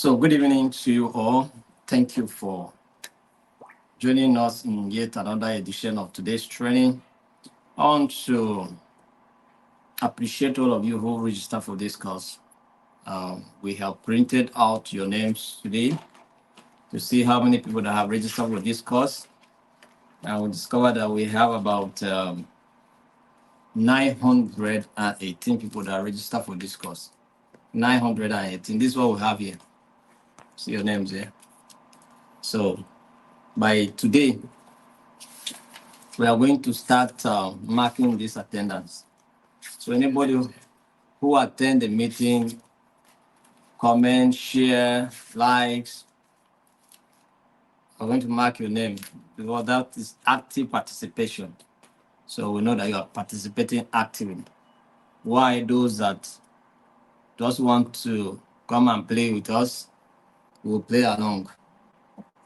So, good evening to you all. Thank you for joining us in yet another edition of today's training. I want to appreciate all of you who registered for this course. We have printed out your names today to see how many people that have registered for this course. And we discovered that we have about 918 people that are registered for this course. 918. This is what we have here. See your names here. So, by today, we are going to start marking this attendance. So anybody who attend the meeting, comment, share, likes, we're going to mark your name because that is active participation. So we know that you are participating actively. Why those that just want to come and play with us will play along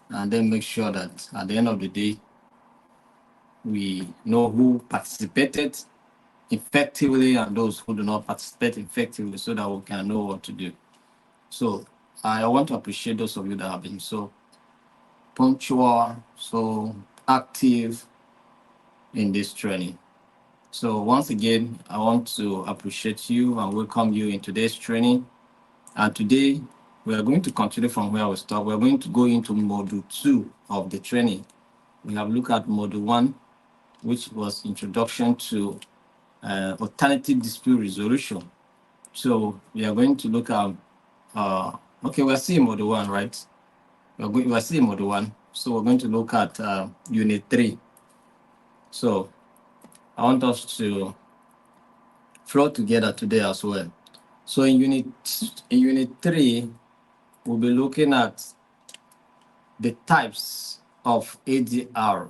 and then make sure that at the end of the day, we know who participated effectively and those who do not participate effectively so that we can know what to do. So I want to appreciate those of you that have been so punctual, so active in this training. So once again, I want to appreciate you and welcome you in today's training. And today we are going to continue from where we stopped. We're going to go into module 2 of the training. We have looked at module 1, which was introduction to alternative dispute resolution. So we are going to look at, okay, we're seeing module 1, right? We're seeing module 1. So we're going to look at unit 3. So I want us to flow together today as well. So in unit 3, we'll be looking at the types of ADR.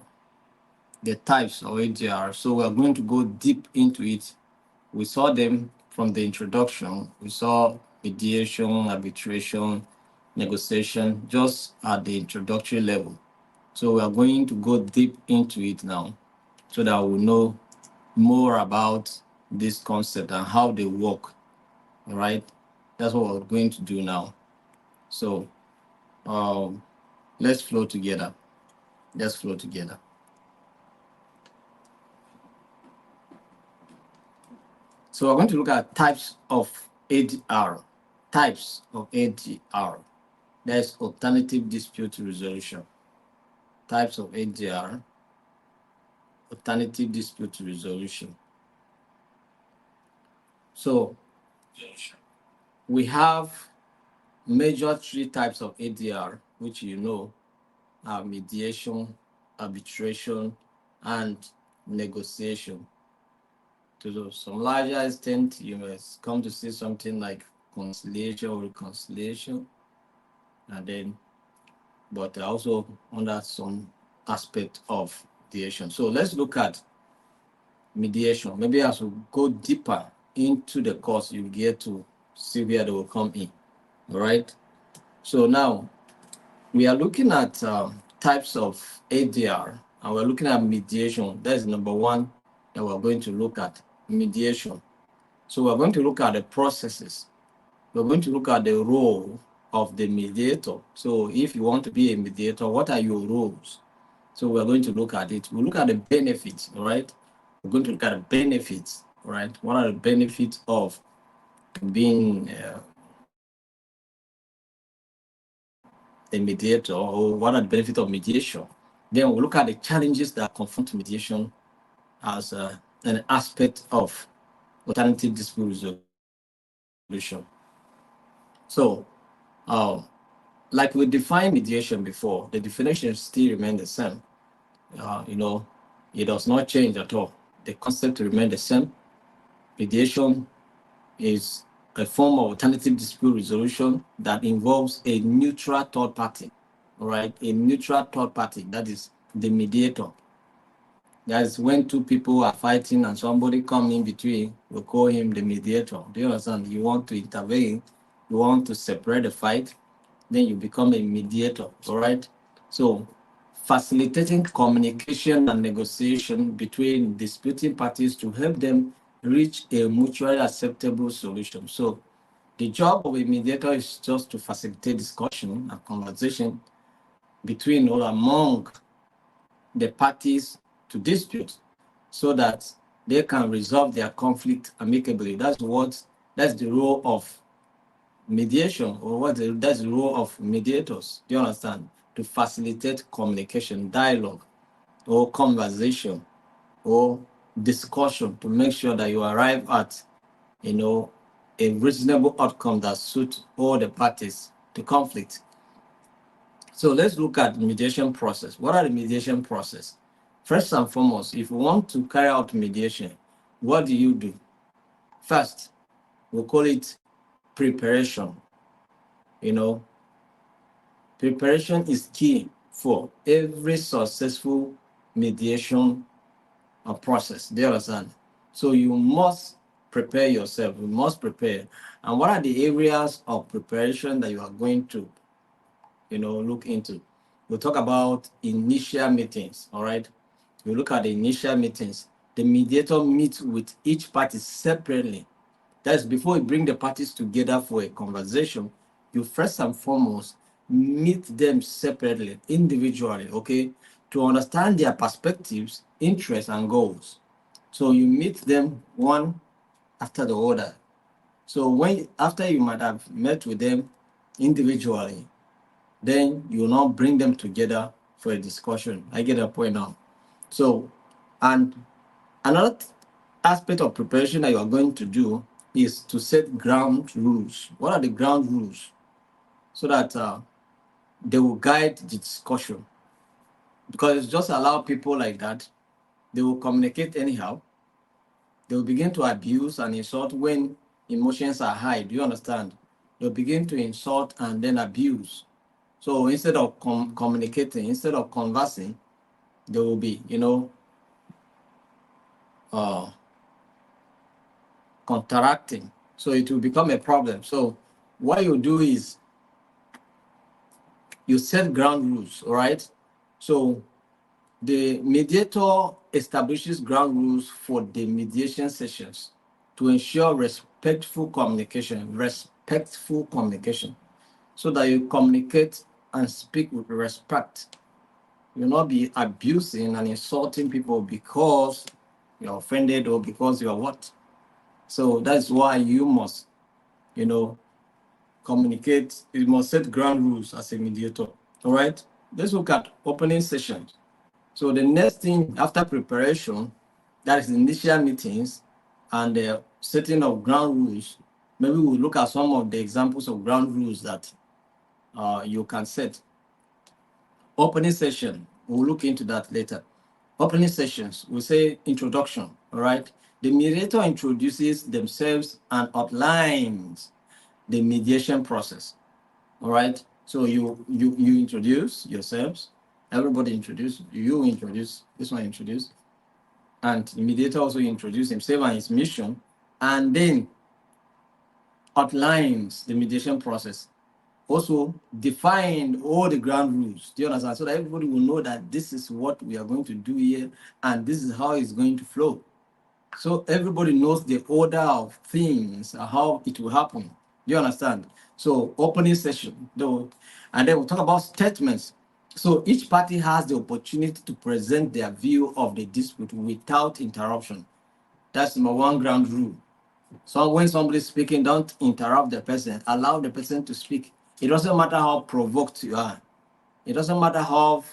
The types of ADR. So we're going to go deep into it. We saw them from the introduction. We saw mediation, arbitration, negotiation, just at the introductory level. So we are going to go deep into it now so that we know more about this concept and how they work. All right, that's what we're going to do now. So let's flow together. Let's flow together. So we're going to look at types of ADR. Types of ADR. That's alternative dispute resolution. Types of ADR. Alternative dispute resolution. So we have major 3 types of ADR, which you know are mediation, arbitration, and negotiation. To some larger extent, you must come to see something like conciliation or reconciliation, and then, but also under some aspect of mediation. So let's look at mediation. Maybe as we go deeper into the course, you get to see where they will come in. All right. So now we are looking at types of ADR, and we're looking at mediation. That is number 1 that we're going to look at, mediation. So we're going to look at the processes. We're going to look at the role of the mediator. So if you want to be a mediator, what are your roles? So we're going to look at it. We'll look at the benefits, all right? We're going to look at the benefits, all right? What are the benefits of being a mediator, or what are the benefits of mediation? Then we'll look at the challenges that confront mediation as an aspect of alternative dispute resolution. So, like we defined mediation before, the definition still remains the same. It does not change at all. The concept remains the same. Mediation is a form of alternative dispute resolution that involves a neutral third party, all right? A neutral third party, that is the mediator. That is when 2 people are fighting and somebody comes in between, we call him the mediator. Do you understand? You want to intervene, you want to separate the fight, then you become a mediator, all right? So facilitating communication and negotiation between disputing parties to help them reach a mutually acceptable solution. So The job of a mediator is just to facilitate discussion and conversation between or among the parties to dispute so that they can resolve their conflict amicably. That's the role of mediation, or that's the role of mediators. Do you understand? To facilitate communication, dialogue, or conversation, or discussion to make sure that you arrive at, a reasonable outcome that suits all the parties to conflict. So let's look at the mediation process. What are the mediation process? First and foremost, if you want to carry out mediation, what do you do? First, we'll call it preparation. Preparation is key for every successful mediation process. Do you understand? So you must prepare yourself. You must prepare. And what are the areas of preparation that you are going to, look into? We'll talk about initial meetings. All right. We look at the initial meetings. The mediator meets with each party separately. That's before you bring the parties together for a conversation. You first and foremost meet them separately, individually, okay, to understand their perspectives, interests, and goals. So you meet them one after the other. So after you might have met with them individually, then you will now bring them together for a discussion. I get a point now. So, and another aspect of preparation that you are going to do is to set ground rules. What are the ground rules? So that they will guide the discussion. Because it's just allow people like that, they will communicate anyhow. They will begin to abuse and insult when emotions are high. Do you understand? They'll begin to insult and then abuse. So instead of communicating, instead of conversing, they will be, counteracting. So it will become a problem. So what you do is you set ground rules, all right? So the mediator establishes ground rules for the mediation sessions to ensure respectful communication, so that you communicate and speak with respect. You'll not be abusing and insulting people because you're offended or because you're what. So that's why you must, communicate. You must set ground rules as a mediator. All right. Let's look at opening sessions. So the next thing after preparation, that is initial meetings and the setting of ground rules. Maybe we'll look at some of the examples of ground rules that you can set. Opening session, we'll look into that later. Opening sessions, we say introduction, all right? The mediator introduces themselves and outlines the mediation process, all right? So you introduce yourselves, everybody introduce, you introduce, this one introduce, and the mediator also introduce himself and his mission, and then outlines the mediation process. Also define all the ground rules. Do you understand? So that everybody will know that this is what we are going to do here and this is how it's going to flow. So everybody knows the order of things and how it will happen. Do you understand? So opening session, though, and then we'll talk about statements. So each party has the opportunity to present their view of the dispute without interruption. That's number one ground rule. So when somebody's speaking, don't interrupt the person. Allow the person to speak. It doesn't matter how provoked you are. It doesn't matter how,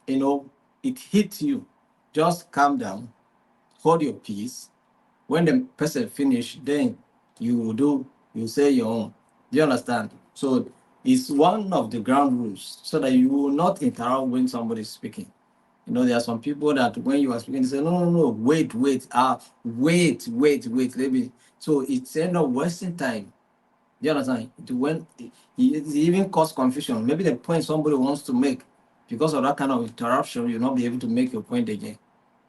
it hits you. Just calm down, hold your peace. When the person finish, then you say your own. Do you understand? So it's one of the ground rules so that you will not interrupt when somebody is speaking. There are some people that when you are speaking, they say, no, wait, wait, let me. So it's end up wasting time. Do you understand? When it even cause confusion. Maybe the point somebody wants to make, because of that kind of interruption, you'll not be able to make your point again.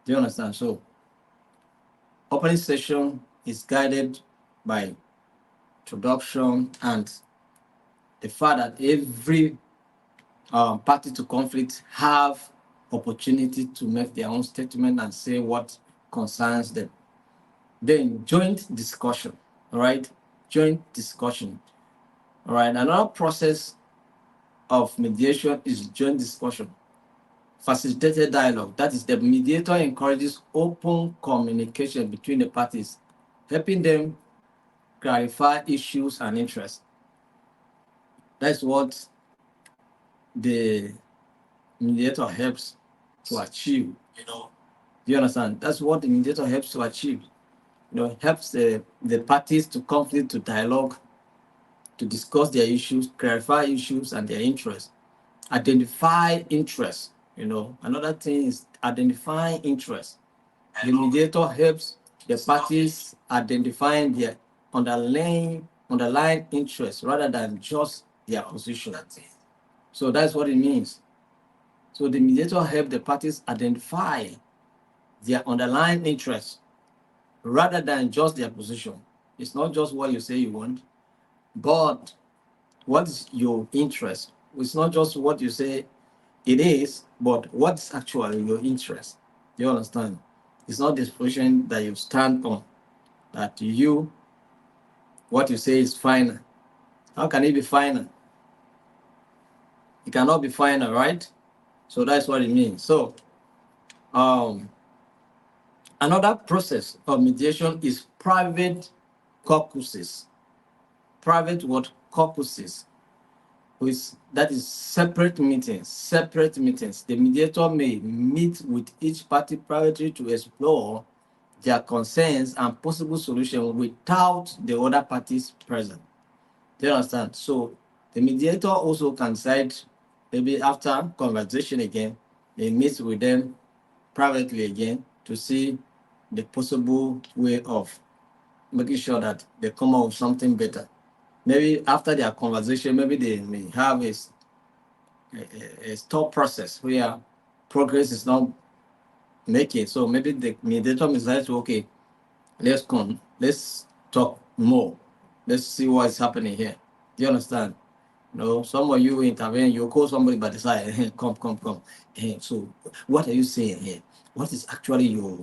Do you understand? So opening session is guided by introduction and the fact that every party to conflict have opportunity to make their own statement and say what concerns them. Then joint discussion, all right? joint discussion. All right. Another process of mediation is joint discussion. Facilitated dialogue. That is, the mediator encourages open communication between the parties, helping them clarify issues and interests. That's what the mediator helps to achieve. Do you understand? That's what the mediator helps to achieve. Helps the parties to conflict, to dialogue, to discuss their issues, clarify issues and their interests, identify interests. Another thing is identifying interests. The mediator helps the parties identifying their underlying interests rather than just their position. So that's what it means. So the mediator helps the parties identify their underlying interests rather than just their position. It's not just what you say you want, but what is your interest? It's not just what you say it is, but what's actually your interest. Do you understand? It's not this position that you stand on, that what you say is final. How can it be final? It cannot be final, right? So that's what it means. So another process of mediation is private caucuses. Private what? Caucuses. That is separate meetings. The mediator may meet with each party privately to explore their concerns and possible solutions without the other parties present. Do you understand? So the mediator also can decide, maybe after conversation again, they meet with them privately again to see the possible way of making sure that they come up with something better. Maybe after their conversation, maybe they may have a stop process where progress is not making. So maybe the mediator decides, okay, let's talk more. Let's see what's happening here. Do you understand? Some of you intervene, you call somebody by the side, come. So what are you saying here? What is actually your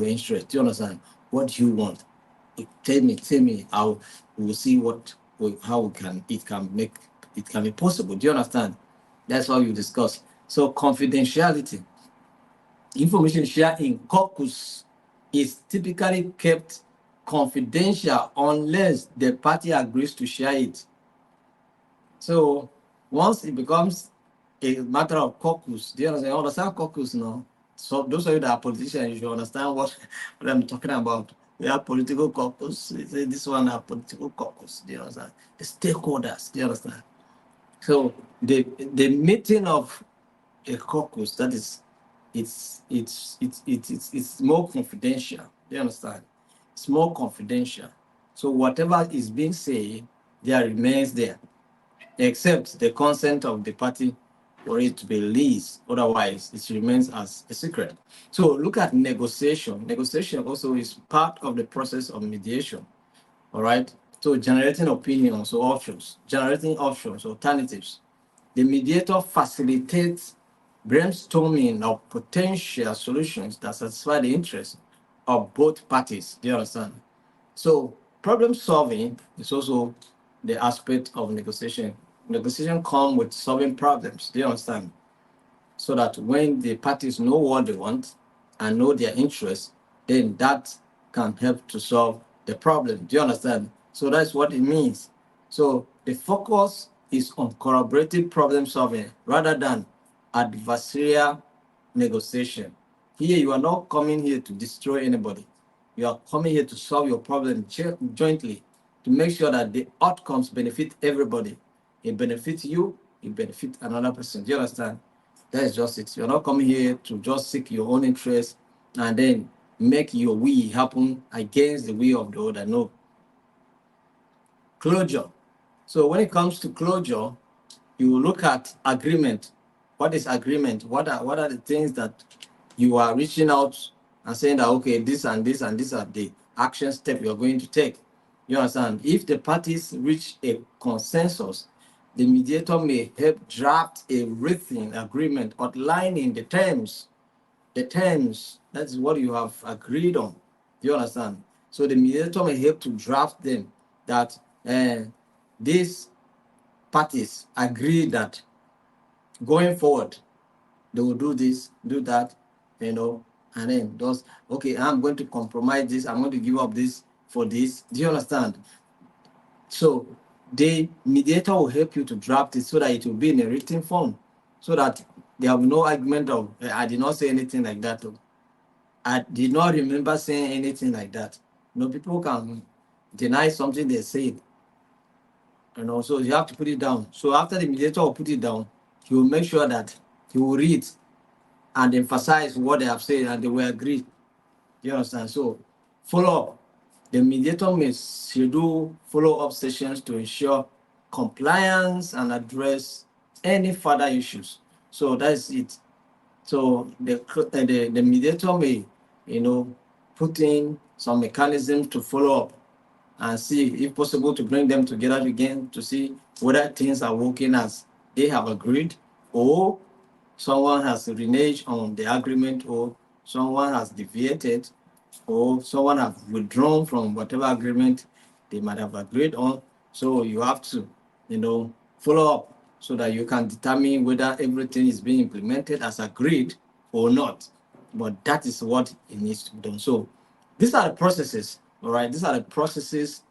interest? Do you understand? What do you want? Tell me. We'll see how it can be possible. Do you understand? That's how you discuss. So confidentiality. Information shared in caucus is typically kept confidential unless the party agrees to share it. So once it becomes a matter of caucus, do you understand caucus now? So those of you that are politicians, you should understand what I'm talking about. We have political caucus. This one have political caucus. Do you understand? The stakeholders. Do you understand? So the meeting of a caucus, that is, it's more confidential. Do you understand? It's more confidential. So whatever is being said, there remains there, except the consent of the party for it to be released. Otherwise, it remains as a secret. So look at negotiation. Negotiation also is part of the process of mediation. All right. So generating opinions or options, alternatives. The mediator facilitates brainstorming of potential solutions that satisfy the interests of both parties. Do you understand? So problem solving is also the aspect of negotiation. Negotiation comes with solving problems. Do you understand? So that when the parties know what they want and know their interests, then that can help to solve the problem. Do you understand? So that's what it means. So the focus is on collaborative problem solving rather than adversarial negotiation. Here, you are not coming here to destroy anybody. You are coming here to solve your problem jointly, to make sure that the outcomes benefit everybody. It benefits you, it benefits another person. Do you understand? That is just it. You're not coming here to just seek your own interest and then make your will happen against the will of the other. No. Closure. So when it comes to closure, you look at agreement. What is agreement? What are the things that you are reaching out and saying that, okay, this and this and this are the action step you're going to take? You understand? If the parties reach a consensus, the mediator may help draft a written agreement outlining the terms. That's what you have agreed on. Do you understand? So the mediator may help to draft them, that these parties agree that going forward they will do this, do that, and then just okay, I'm going to compromise this, I'm going to give up this for this. Do you understand? So the mediator will help you to draft it so that it will be in a written form, so that there will be no argument of I did not say anything like that. I did not remember saying anything like that. People can deny something they said, so you have to put it down. So after the mediator will put it down, he will make sure that he will read and emphasize what they have said and they will agree. You understand? So follow up. The mediator may schedule follow-up sessions to ensure compliance and address any further issues. So that's it. So the mediator may, put in some mechanisms to follow up and see if possible to bring them together again to see whether things are working as they have agreed, or someone has reneged on the agreement, or someone has deviated, or someone has withdrawn from whatever agreement they might have agreed on. So you have to, follow up so that you can determine whether everything is being implemented as agreed or not. But that is what it needs to be done. So these are the processes, all right? These are the processes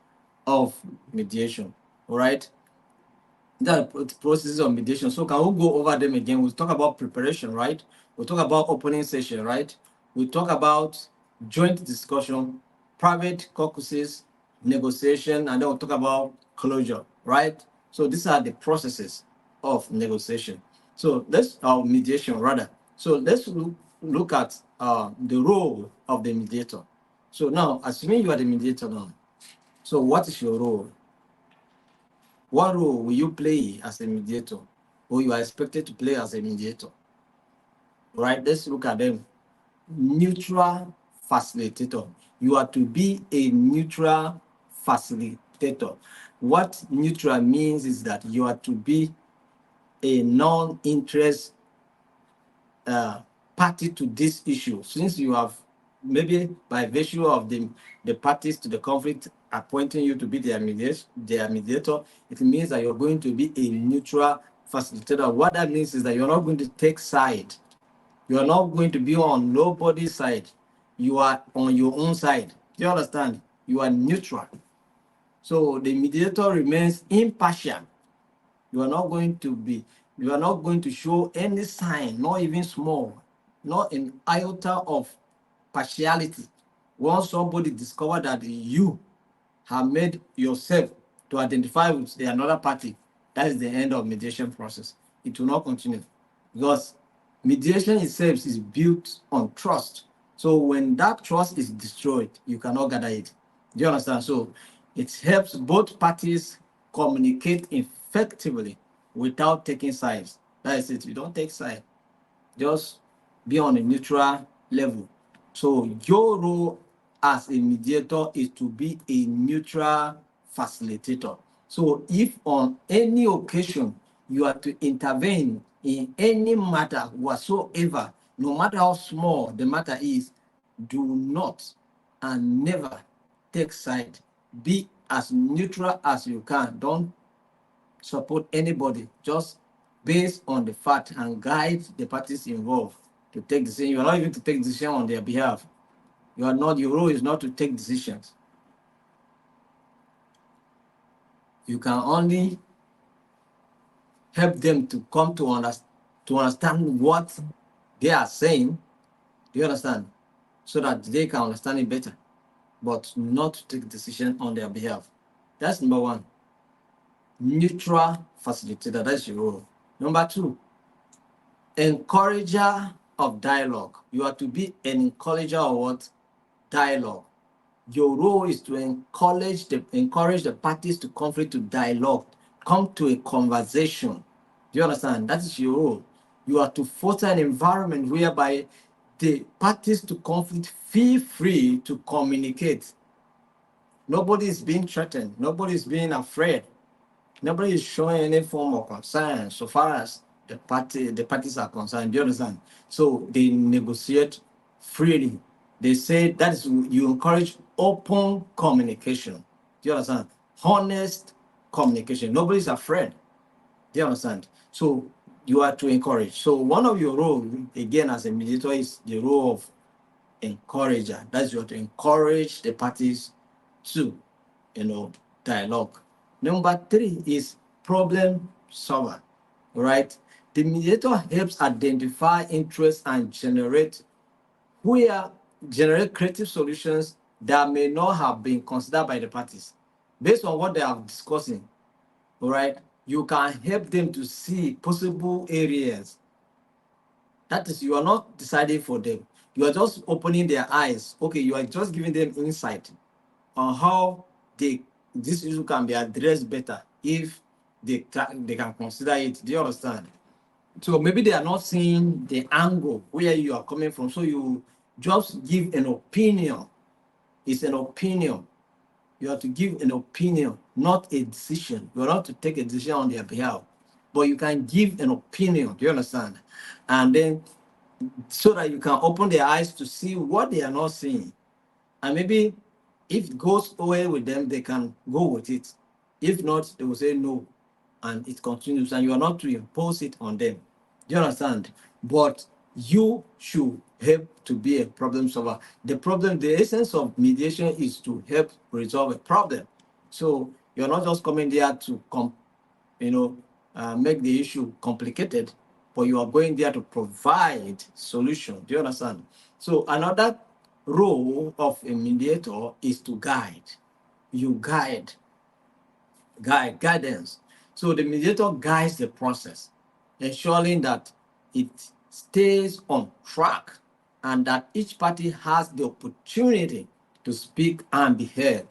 of mediation, all right? The processes of mediation. So can we go over them again? We'll talk about preparation, right? We'll talk about opening session, right? We'll talk about joint discussion, private caucuses, negotiation, and then we'll talk about closure, right? So these are the processes of negotiation. So let's mediation rather. So let's look at the role of the mediator. So now, assuming you are the mediator now, so what is your role? What role will you play as a mediator, or you are expected to play as a mediator? Right? Let's look at them. Neutral facilitator. You are to be a neutral facilitator. What neutral means is that you are to be a non-interest party to this issue, since you have maybe by virtue of the parties to the conflict appointing you to be their mediator, it means that you're going to be a neutral facilitator. What that means is that you're not going to take side. You are not going to be on nobody's side. You are on your own side. Do you understand? You are neutral. So the mediator remains impartial. You are not going to show any sign, not even small, not an iota of partiality. Once somebody discover that you have made yourself to identify with the another party, that is the end of mediation process. It will not continue, because mediation itself is built on trust. So when that trust is destroyed, you cannot gather it. Do you understand? So it helps both parties communicate effectively without taking sides. That is it. You don't take sides. Just be on a neutral level. So your role as a mediator is to be a neutral facilitator. So if on any occasion you are to intervene in any matter whatsoever, no matter how small the matter is, do not and never take side. Be as neutral as you can. Don't support anybody. Just based on the fact and guide the parties involved to take decisions. You are not even to take decisions on their behalf. You are not. Your role is not to take decisions. You can only help them to come to understand what they are saying. Do you understand? So that they can understand it better, but not to take decision on their behalf. That's number one. Neutral facilitator. That's your role. Number two, encourager of dialogue. You are to be an encourager of what? Dialogue. Your role is to encourage the parties to conflict to dialogue, come to a conversation. Do you understand? That is your role. You are to foster an environment whereby the parties to conflict feel free to communicate. Nobody is being threatened. Nobody is being afraid. Nobody is showing any form of concern so far as the parties are concerned. Do you understand? So they negotiate freely. They say that is, you encourage open communication. Do you understand? honest communication. Nobody's afraid. Do you understand? So you are to encourage. So one of your role, again, as a mediator, is the role of encourager. That's you have to encourage the parties to, dialogue. Number three is problem solver. Right? The mediator helps identify interests and generate creative solutions that may not have been considered by the parties. Based on what they are discussing, all right, you can help them to see possible areas. That is, you are not deciding for them. You are just opening their eyes. Okay, you are just giving them insight on how this issue can be addressed better if they can consider it. Do you understand? So maybe they are not seeing the angle where you are coming from. So you just give an opinion. It's an opinion. You have to give an opinion, not a decision. You are not to take a decision on their behalf, but you can give an opinion. Do you understand? And then so that you can open their eyes to see what they are not seeing. And maybe if it goes away with them, they can go with it. If not, they will say no, and it continues, and you are not to impose it on them. Do you understand? But you should help to be a problem solver. The essence of mediation is to help resolve a problem. So you're not just coming there to make the issue complicated, but you are going there to provide solution. Do you understand? So another role of a mediator is to guide. You guidance. So the mediator guides the process, ensuring that it stays on track and that each party has the opportunity to speak and be heard.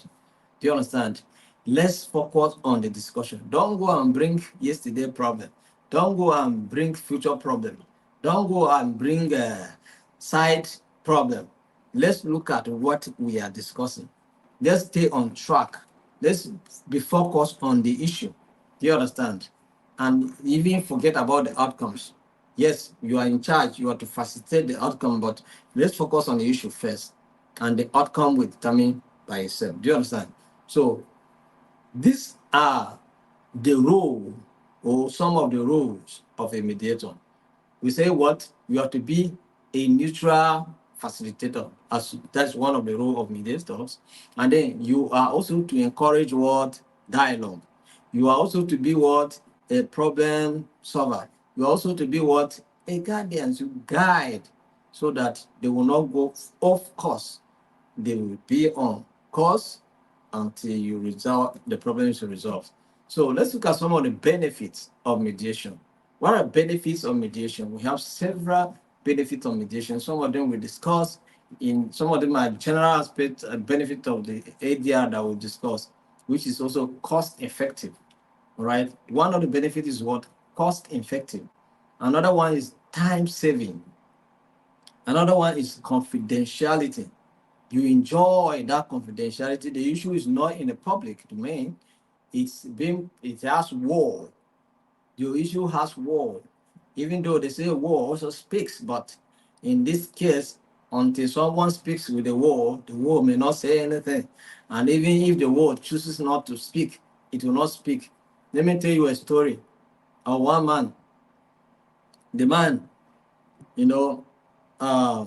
Do you understand? Let's focus on the discussion. Don't go and bring yesterday problem. Don't go and bring future problem. Don't go and bring a side problem. Let's look at what we are discussing. Let's stay on track. Let's be focused on the issue. Do you understand? And even forget about the outcomes. Yes, you are in charge. You are to facilitate the outcome, but let's focus on the issue first, and the outcome will determine by itself. Do you understand? So these are the role or some of the roles of a mediator. We say what? You have to be a neutral facilitator, as that's one of the role of mediators. And then you are also to encourage what? Dialogue. You are also to be what? A problem solver. You are also to be what? A guardian, to guide so that they will not go off course. They will be on course until you resolve the problems you resolve. So let's look at some of the benefits of mediation. What are benefits of mediation? We have several benefits of mediation. Some of them we discuss. In some of them are general aspects, benefit of the ADR that we discuss, which is also cost effective. All right. One of the benefits is what? Cost effective. Another one is time saving. Another one is confidentiality. You enjoy that confidentiality. The issue is not in the public domain. It has wall. Your issue has wall. Even though they say wall also speaks, but in this case, until someone speaks with the wall may not say anything. And even if the wall chooses not to speak, it will not speak. Let me tell you a story of one man. The man, you know, uh,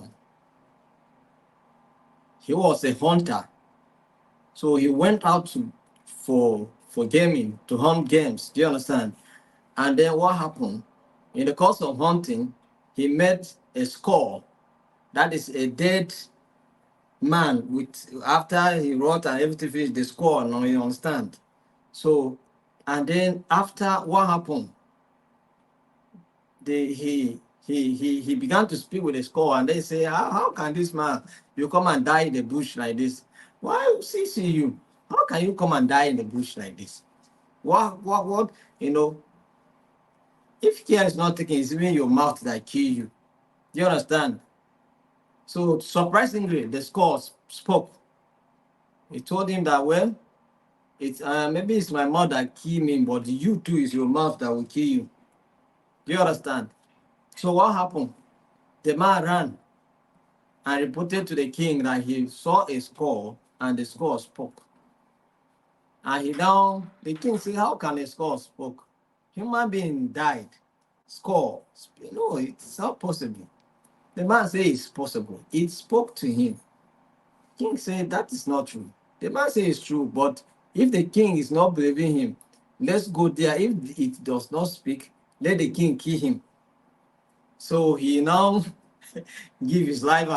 he was a hunter. So he went out for gaming, to hunt games. Do you understand? And then what happened? In the course of hunting, he met a skull. That is a dead man with after he wrote and everything finished the skull. Now you understand. So, and then after what happened? He began to speak with the skull, and they say, how can this man you come and die in the bush like this? Why see you? How can you come and die in the bush like this? What? You know, if care is not taken, it's even your mouth that kill you. Do you understand? So surprisingly, the skull spoke. He told him that, well, it's maybe it's my mouth that kill me, but you too is your mouth that will kill you. Do you understand? So what happened? The man ran and reported to the king that he saw a skull and the skull spoke. And the king said, how can a skull spoke? Human being died. Skull. No, it's not possible. The man said it's possible. It spoke to him. King said that is not true. The man said it's true, but if the king is not believing him, let's go there. If it does not speak, let the king kill him. So he now give his life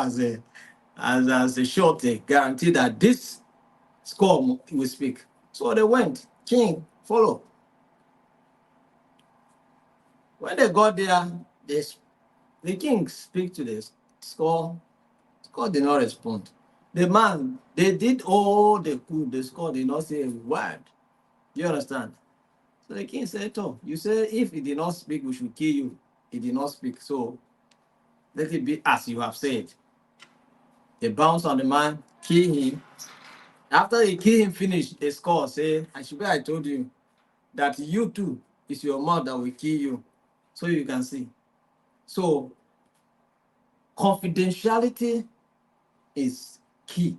as a short guarantee that this skull will speak. So they went. King follow. When they got there, the king speak to the skull. Skull did not respond. The man, they did all they could. The skull did not say a word. Do you understand? So the king said, oh, you say if he did not speak, we should kill you. He did not speak. So let it be as you have said. They bounced on the man, kill him. After they kill him, finish, the skull say, I told you that you too is your mouth that will kill you. So you can see. So confidentiality is key.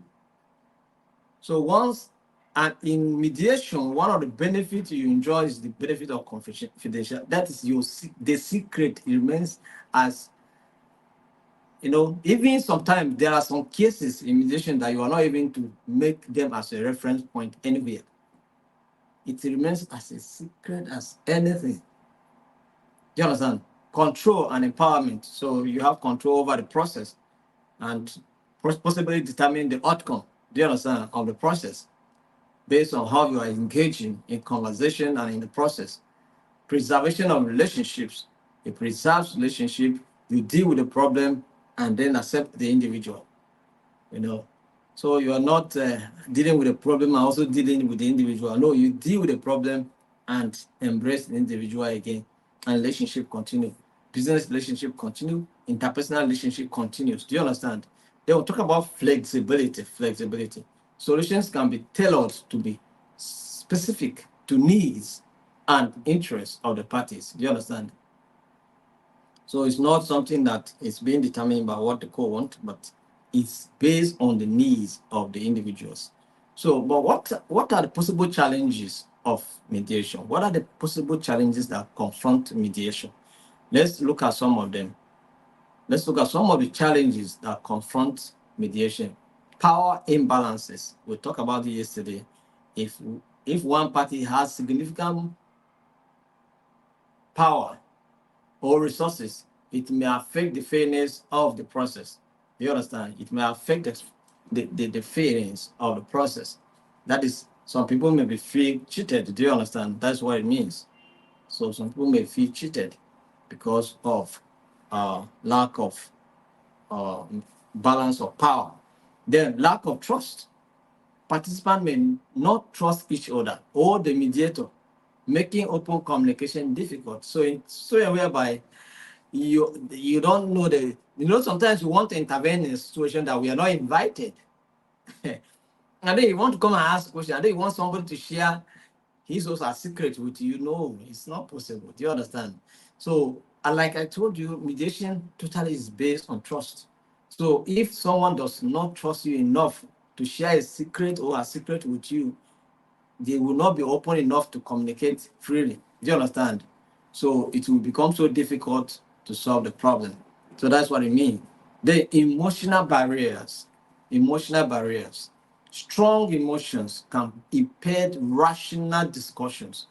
So once, and in mediation, one of the benefits you enjoy is the benefit of confidentiality. That is the secret remains as, even sometimes there are some cases in mediation that you are not even to make them as a reference point anywhere. It remains as a secret as anything. Do you understand? Control and empowerment. So you have control over the process and possibly determine the outcome. Do you understand? Of the process based on how you are engaging in conversation and in the process. Preservation of relationships. It preserves relationship. You deal with the problem and then accept the individual. So you are not dealing with the problem and also dealing with the individual. No, you deal with the problem and embrace the individual again, and relationship continue. Business relationship continue. Interpersonal relationship continues. Do you understand? They will talk about flexibility. Flexibility. Solutions can be tailored to be specific to needs and interests of the parties. Do you understand? So it's not something that is being determined by what the court want, but it's based on the needs of the individuals. So, but what are the possible challenges of mediation? What are the possible challenges that confront mediation? Let's look at some of them. Let's look at some of the challenges that confront mediation. Power imbalances. We talked about it yesterday. If one party has significant power or resources, it may affect the fairness of the process. You understand? It may affect the fairness of the process. That is, some people may be feel cheated. Do you understand? That's what it means. So some people may feel cheated because of lack of balance of power. Then lack of trust. Participants may not trust each other or the mediator, making open communication difficult. So whereby you don't know sometimes we want to intervene in a situation that we are not invited. And then you want to come and ask a question, and then you want somebody to share his or her secret with you. No, it's not possible. Do you understand? So, and like I told you, mediation totally is based on trust. So if someone does not trust you enough to share a secret or a secret with you, they will not be open enough to communicate freely. Do you understand? So it will become so difficult to solve the problem. So that's what I mean. The emotional barriers. Emotional barriers. Strong emotions can impede rational discussions,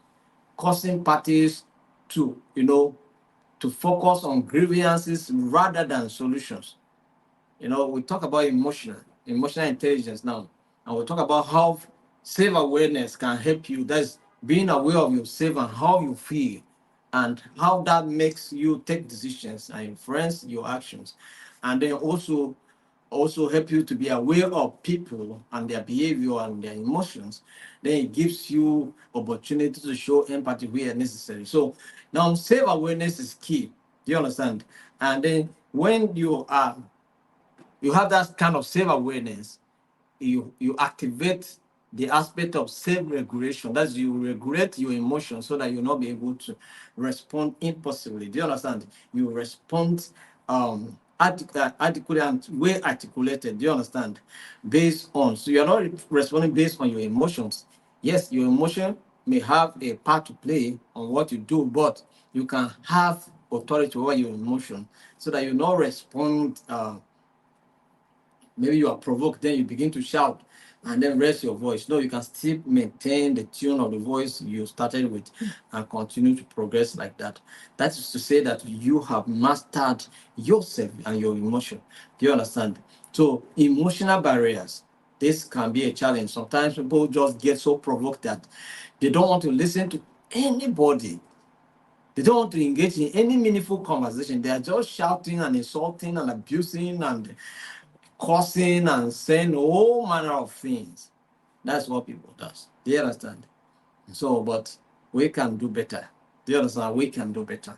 causing parties to, to focus on grievances rather than solutions. We talk about emotional intelligence now, and we'll talk about how self-awareness can help you. That's being aware of yourself and how you feel, and how that makes you take decisions and influence your actions, and then also help you to be aware of people and their behavior and their emotions. Then it gives you opportunity to show empathy where necessary. So now self-awareness is key. Do you understand? And then when you have that kind of self-awareness, you activate the aspect of self-regulation. That's, you regulate your emotions so that you'll not be able to respond impulsively. Do you understand? You respond adequately and well articulated. Do you understand? Based on, so you're not responding based on your emotions. Yes, your emotion may have a part to play on what you do, but you can have authority over your emotion so that you not respond. Maybe you are provoked, then you begin to shout and then raise your voice. No, you can still maintain the tune of the voice you started with and continue to progress like that. That is to say that you have mastered yourself and your emotion. Do you understand? So, emotional barriers, this can be a challenge. Sometimes people just get so provoked that they don't want to listen to anybody. They don't want to engage in any meaningful conversation. They are just shouting and insulting and abusing and cursing and saying all manner of things. That's what people does. Do you understand? So, but we can do better. Do you understand? We can do better.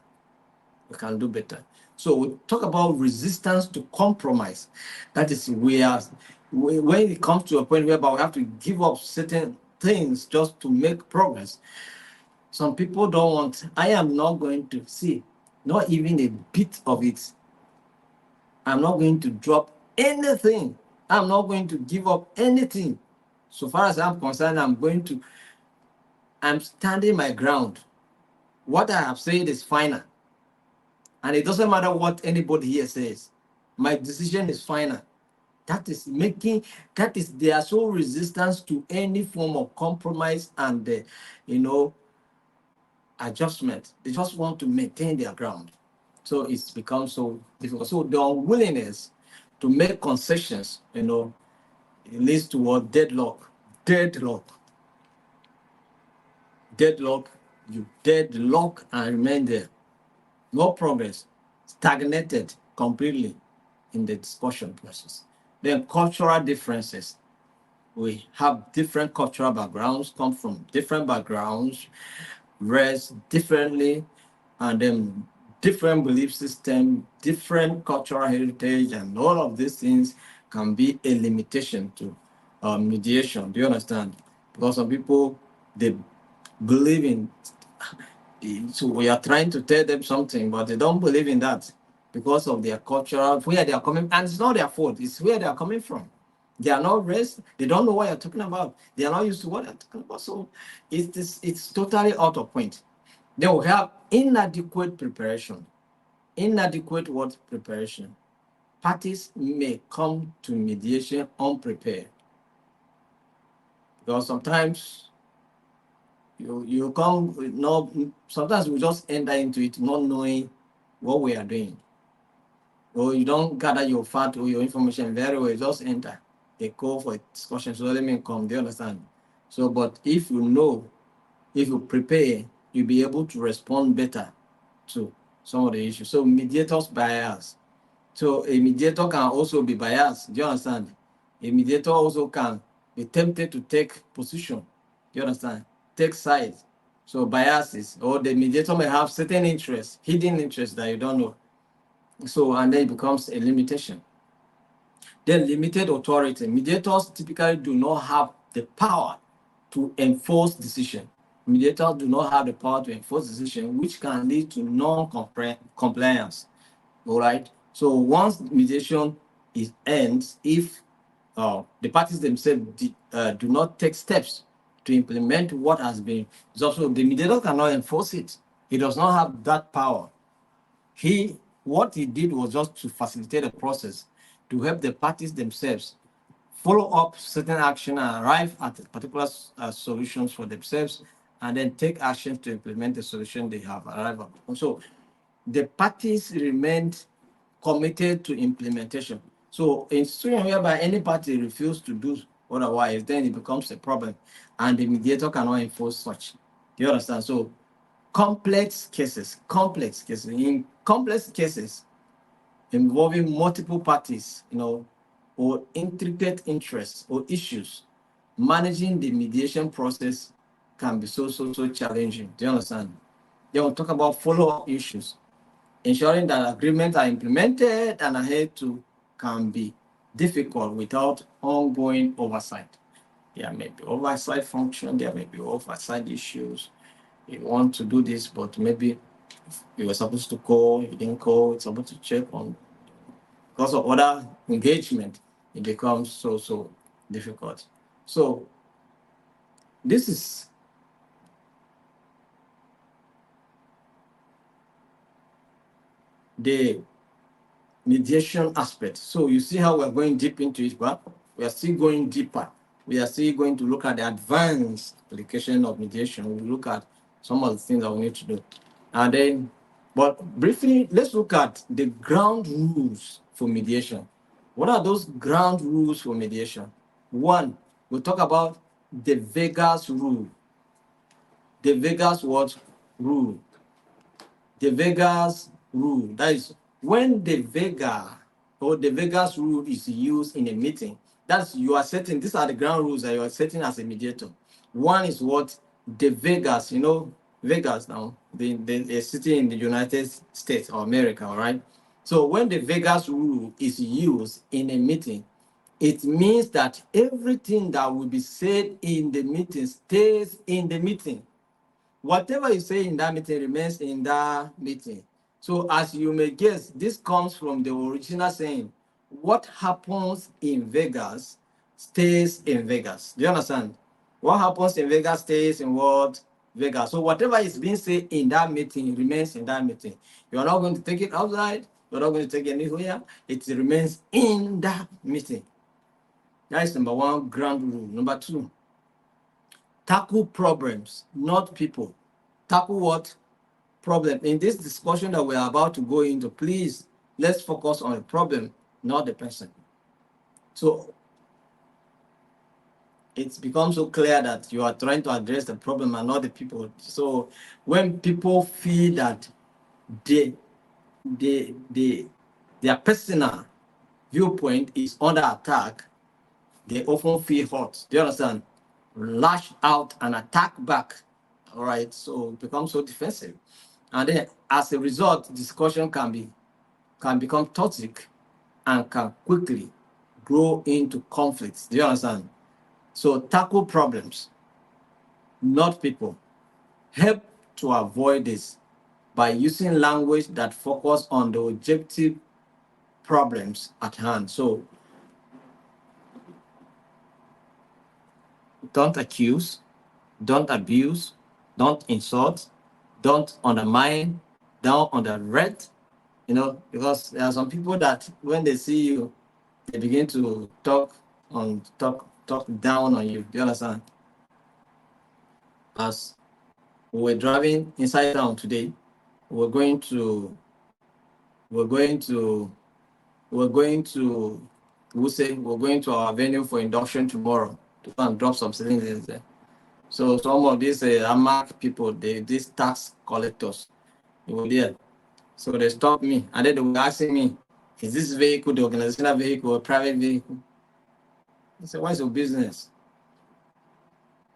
We can do better. So we talk about resistance to compromise. That is when it comes to a point whereby we have to give up certain things just to make progress. Some people don't want. I am not going to see, not even a bit of it. I'm not going to drop anything. I'm not going to give up anything. So far as I'm concerned, I'm standing my ground. What I have said is final. And it doesn't matter what anybody here says. My decision is final. They are so resistant to any form of compromise and, you know, adjustment. They just want to maintain their ground. So it's become so difficult. So the unwillingness to make concessions, it leads to what? Deadlock. Deadlock. Deadlock. You deadlock and remain there. No progress. Stagnated completely in the discussion process. Then cultural differences. We have different cultural backgrounds, come from different backgrounds, raised differently, and then different belief system, different cultural heritage, and all of these things can be a limitation to mediation. Do you understand? Because some people, they believe in, so we are trying to tell them something, but they don't believe in that because of their cultural, where they are coming, and it's not their fault, it's where they are coming from. They are not raised, they don't know what you're talking about, they are not used to what you're talking about. So it's totally out of point. They will have inadequate preparation. Inadequate what preparation? Parties may come to mediation unprepared. Because sometimes you come with no, sometimes we just enter into it not knowing what we are doing. Or you don't gather your fact or your information very well, just enter. They call for a discussion, so let me come. Do you understand? So, but if you know, if you prepare, you'll be able to respond better to some of the issues. So mediators bias. So a mediator can also be biased. Do you understand? A mediator also can be tempted to take position. Do you understand? Take sides. So biases, or the mediator may have certain interests, hidden interests that you don't know. So and then it becomes a limitation. Then limited authority. Mediators typically do not have the power to enforce decision. Mediators do not have the power to enforce decision, which can lead to non-compliance. All right. So once mediation ends, if the parties themselves do not take steps to implement what has been resolved, so the mediator cannot enforce it. He does not have that power. What he did was just to facilitate the process, to help the parties themselves follow up certain action and arrive at particular solutions for themselves, and then take action to implement the solution they have arrived at. So the parties remained committed to implementation. So in situation whereby any party refuses to do otherwise, then it becomes a problem, and the mediator cannot enforce such. Do you understand? So complex cases, in complex cases involving multiple parties, or intricate interests or issues, managing the mediation process can be so challenging. Do you understand? Then we'll talk about follow-up issues. Ensuring that agreements are implemented and adhered to can be difficult without ongoing oversight. There may be oversight function, there may be oversight issues. You want to do this, but maybe you were supposed to call, you didn't call, it's supposed to check on. Because of other engagement, it becomes so difficult. So This is the mediation aspect. So you see how we're going deep into it, but we are still going deeper. We are still going to look at the advanced application of mediation. We look at some of the things that we need to do. And then, but briefly, let's look at the ground rules for mediation. What are those ground rules for mediation? One, we'll talk about the Vegas rule. The Vegas what rule? The Vegas rule. That is when the Vega or the Vegas rule is used in a meeting. That's you are setting. These are the ground rules that you are setting as a mediator. One is what the Vegas. Vegas now. The city in the United States or America. All right. So when the Vegas rule is used in a meeting, it means that everything that will be said in the meeting stays in the meeting. Whatever you say in that meeting remains in that meeting. So as you may guess, this comes from the original saying, what happens in Vegas stays in Vegas. Do you understand? What happens in Vegas stays in what? Vegas. So whatever is being said in that meeting remains in that meeting. You're not going to take it outside. You're not going to take it anywhere. It remains in that meeting. That is number one ground rule. Number two, tackle problems, not people. Tackle what? Problem. In this discussion that we're about to go into, please, let's focus on the problem, not the person. So it's become so clear that you are trying to address the problem and not the people. So when people feel that they, their personal viewpoint is under attack, they often feel hurt. Do you understand? Lash out and attack back. All right. So it becomes so defensive. And then as a result, discussion can become toxic and can quickly grow into conflicts. Do you understand? So tackle problems, not people. Help to avoid this by using language that focus on the objective problems at hand. So don't accuse, don't abuse, don't insult, don't undermine, don't underrate, because there are some people that when they see you, they begin to talk down on you. Do you understand? As we were driving inside town today, we're going to we're going to we're going to we'll say we're going to our venue for induction tomorrow to go and drop some things there. So some of these AMAC people, these tax collectors, they were there. So they stopped me and then they were asking me, is this vehicle the organizational vehicle or private vehicle? I said, what's your business?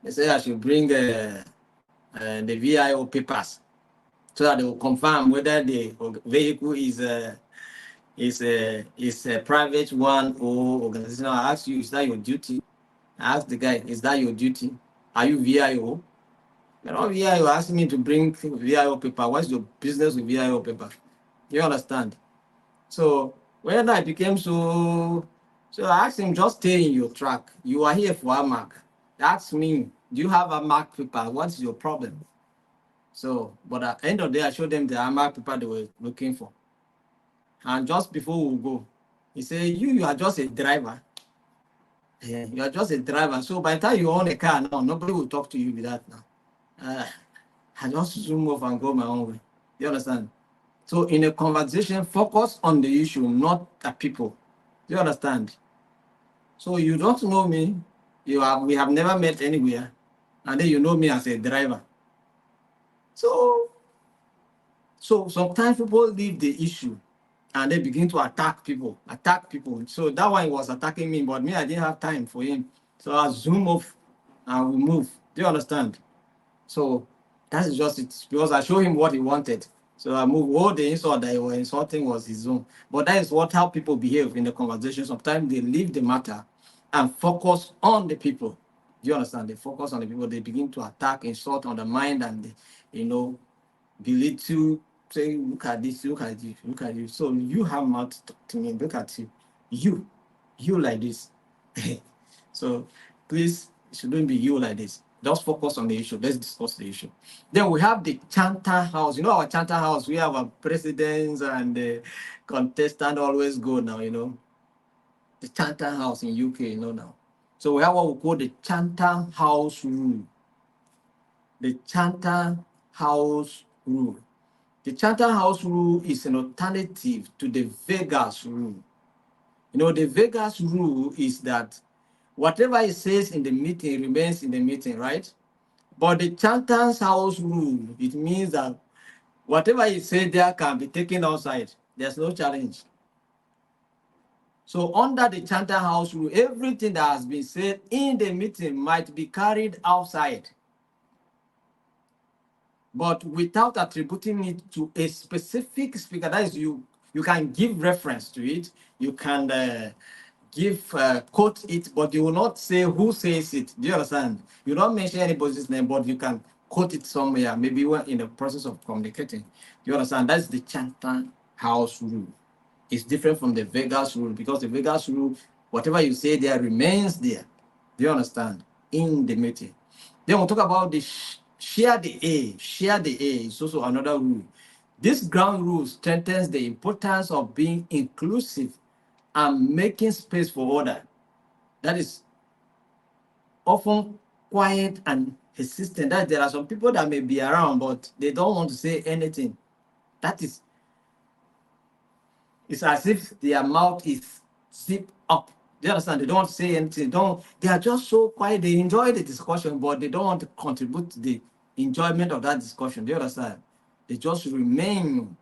They said I should bring the VIO papers so that they will confirm whether the vehicle is a private one or organizational. I asked you, is that your duty? I asked the guy, is that your duty? Are you VIO? You're not VIO asking me to bring VIO paper. What's your business with VIO paper? You understand? So when I became so I asked him, just stay in your track. You are here for AMAC. That's me. Do you have AMAC paper? What's your problem? So, but at the end of the day, I showed them the AMAC paper they were looking for. And just before we go, he said, you are just a driver. Yeah, you are just a driver. So by the time you own a car now, nobody will talk to you with that now. I just zoom off and go my own way. You understand? So in a conversation, focus on the issue, not the people. Do you understand? So you don't know me. We have never met anywhere, and then you know me as a driver. So sometimes people leave the issue and they begin to attack people. So that one was attacking me, but me, I didn't have time for him. So I zoom off and we move. Do you understand? So that's just it, because I showed him what he wanted. So I moved. All the insult that he was insulting was his own. But that is how people behave in the conversation. Sometimes they leave the matter and focus on the people. Do you understand? They focus on the people. They begin to attack, insult, undermine, and belittle, say, look at this, look at this, look at you. So you have not to talk to me. Look at you like this. So please, it shouldn't be you like this. Just focus on the issue. Let's discuss the issue. Then we have the Chanter House. You know our Chanter House. We have our presidents and the contestant always go now. The Chanter House in UK. Now. So we have what we call the Chanter House rule. The Chanter House rule. The Chanter House rule is an alternative to the Vegas rule. The Vegas rule is that whatever it says in the meeting remains in the meeting, right? But the Chanter House rule, it means that whatever you say there can be taken outside. There's no challenge. So under the Chanter House rule, everything that has been said in the meeting might be carried outside, but without attributing it to a specific speaker. That is, you can give reference to it. You can quote it, but you will not say who says it. Do you understand? You don't mention anybody's name, but you can quote it somewhere, maybe when in the process of communicating. Do you understand? That's the Chanter House rule. It's different from the Vegas rule, because the Vegas rule, whatever you say there remains there. Do you understand? In the meeting. Then we'll talk about the share the A. Share the A is also another rule. This ground rule strengthens the importance of being inclusive and making space for order. That is often quiet and persistent. That there are some people that may be around, but they don't want to say anything. It's as if their mouth is zipped up. Do you understand? They don't want to say anything. They are just so quiet. They enjoy the discussion, but they don't want to contribute to the enjoyment of that discussion. Do you understand? They just remain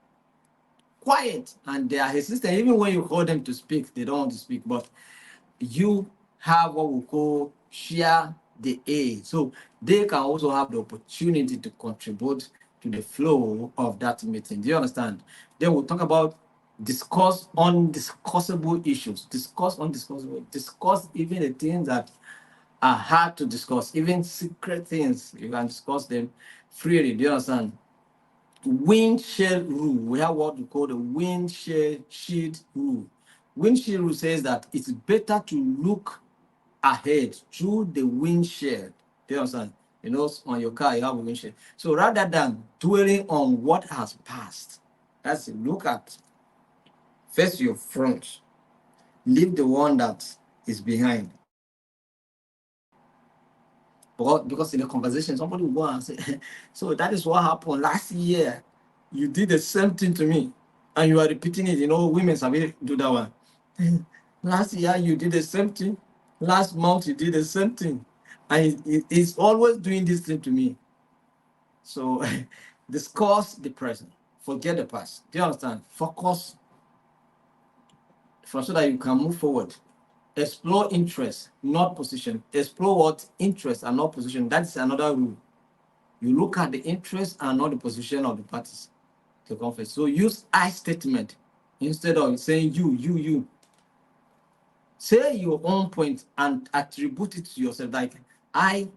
quiet and they are hesitant. Even when you call them to speak, they don't want to speak. But you have what we call share the A. So they can also have the opportunity to contribute to the flow of that meeting. Do you understand? Then we'll talk about discuss undiscussable issues. Discuss even the things that are hard to discuss, even secret things. You can discuss them freely. Do you understand? Windshield rule. We have what we call the windshield rule. Windshield rule says that it's better to look ahead through the windshield. Do you understand? On your car, you have a windshield. So rather than dwelling on what has passed, that's it. Look at first your front, leave the one that is behind. Because in the conversation, somebody will go and say, so that is what happened last year. You did the same thing to me, and you are repeating it. Women sabi do that one. Last year you did the same thing. Last month you did the same thing, and it's always doing this thing to me. So discuss the present, forget the past. Do you understand? Focus so that you can move forward. Explore interest, not position. Explore what? Interest and not position. That's another rule. You look at the interest and not the position of the parties to conference. So use I statement instead of saying you. Say your own point and attribute it to yourself. Like I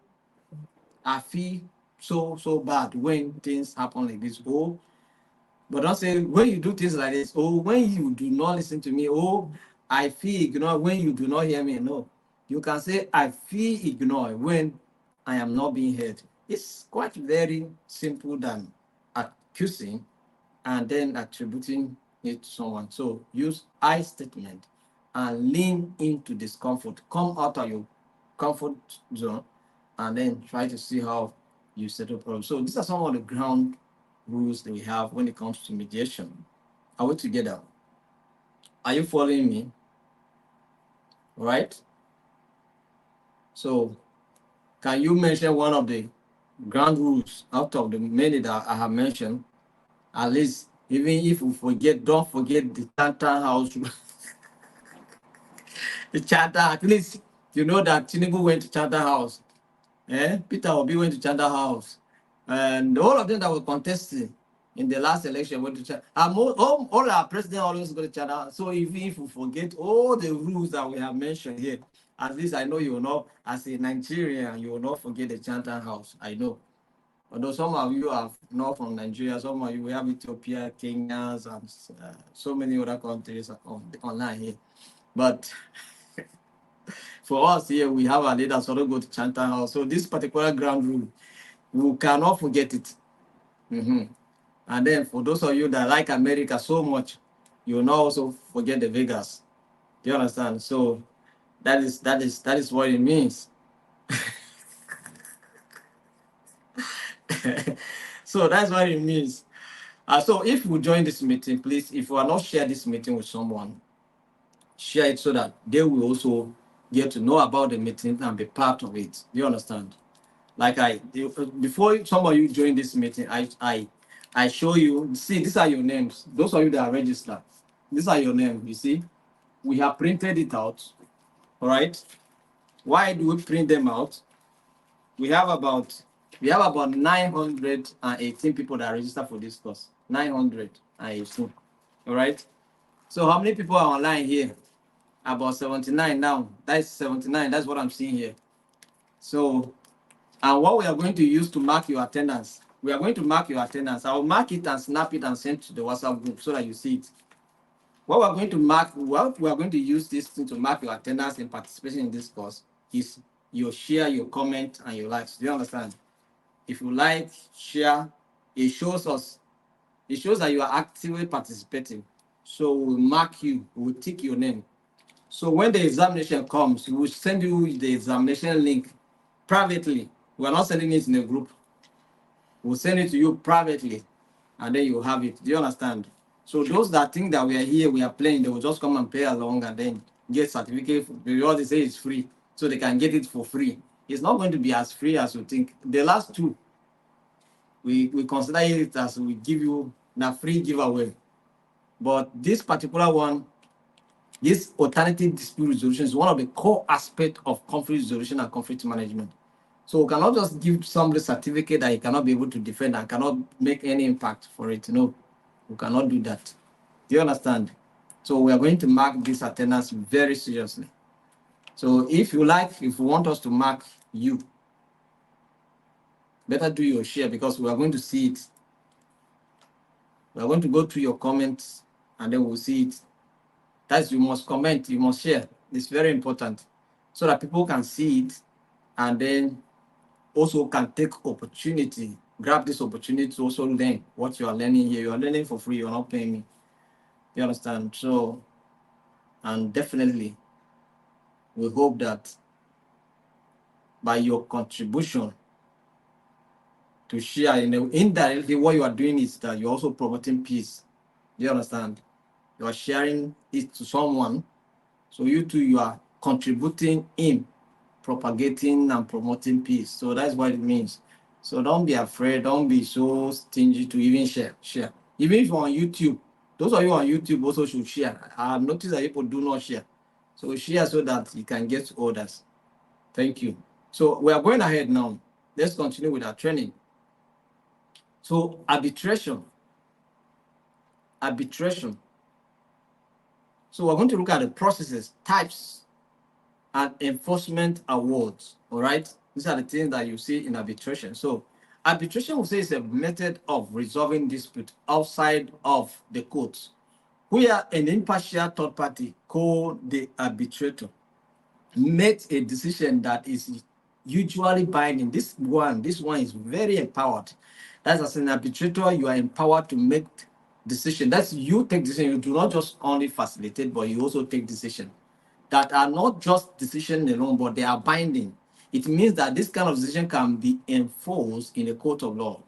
feel so bad when things happen like this. Oh, but don't say when you do things like this. Oh, when you do not listen to me. Oh, I feel ignored when you do not hear me. No, you can say I feel ignored when I am not being heard. It's quite very simple than accusing and then attributing it to someone. So use I statement and lean into discomfort. Come out of your comfort zone and then try to see how you settle problems. So these are some of the ground rules that we have when it comes to mediation. Are we together? Are you following me? Right? So can you mention one of the ground rules out of the many that I have mentioned? At least, even if we forget, don't forget the Chanter House. The Chanter, at least you know that Tinubu went to Chanter House. Peter Obi went to Chanter House. And all of them that were contesting in the last election went to Chanter. All our presidents always go to Chanter House. So even if we forget all the rules that we have mentioned here, at least I know you will not, as a Nigerian, you will not forget the Chanter House. I know. Although some of you are not from Nigeria, some of you we have Ethiopia, Kenyans, and so many other countries online here. But For us here, we have our leaders who don't go to Chanter House. So this particular ground rule, we cannot forget it. Mhm. And then for those of you that like America so much, you will not also forget the Vegas. Do you understand? So that is what it means. So that's what it means. So if you join this meeting, please, if you are not share this meeting with someone, share it so that they will also get to know about the meeting and be part of it. Do you understand? Like before some of you join this meeting, I show you. See, these are your names. Those of you that are registered, these are your names. You see, we have printed it out. All right. Why do we print them out? We have about 918 people that register for this course. 918. All right. So how many people are online here? About 79 now. That's 79. That's what I'm seeing here. So, and what we are going to use to mark your attendance, we are going to mark your attendance. I'll mark it and snap it and send to the WhatsApp group so that you see it. What we're going to mark, what we are going to use this thing to mark your attendance and participation in this course is your share, your comment, and your likes. Do you understand? If you like, share, it shows that you are actively participating. So we'll mark you, we'll tick your name. So when the examination comes, we will send you the examination link privately. We are not sending it in a group. We'll send it to you privately, and then you have it. Do you understand? So those that think that we are here, we are playing, they will just come and play along and then get certificate because they say it's free, so they can get it for free. It's not going to be as free as you think. The last two, we consider it as we give you a free giveaway. But this particular one, this alternative dispute resolution is one of the core aspects of conflict resolution and conflict management. So we cannot just give somebody a certificate that he cannot be able to defend and cannot make any impact for it. No, we cannot do that. Do you understand? So we are going to mark this attendance very seriously. So if you want us to mark you, better do your share because we are going to see it. We are going to go through your comments and then we'll see it. That's, you must comment, you must share. It's very important so that people can see it and then also can take opportunity, grab this opportunity to also learn what you are learning here. You are learning for free, you're not paying me. You understand? So, and definitely, we hope that by your contribution to share, indirectly, what you are doing is that you're also promoting peace. Do you understand? You are sharing it to someone. So you too, you are contributing in propagating and promoting peace. So that's what it means. So don't be afraid. Don't be so stingy to even share. Share. Even if you're on YouTube, those of you on YouTube also should share. I have noticed that people do not share. So share so that you can get to others. Thank you. So we are going ahead now. Let's continue with our training. So arbitration. Arbitration. So we're going to look at the processes, types, and enforcement awards. All right. These are the things that you see in arbitration. So arbitration, will say, is a method of resolving dispute outside of the courts, where an impartial third party, called the arbitrator, makes a decision that is usually binding. This one is very empowered. That's, as an arbitrator, you are empowered to make decision. That's, you take decision. You do not just only facilitate, but you also take decision that are not just decision alone, but they are binding. It means that this kind of decision can be enforced in a court of law.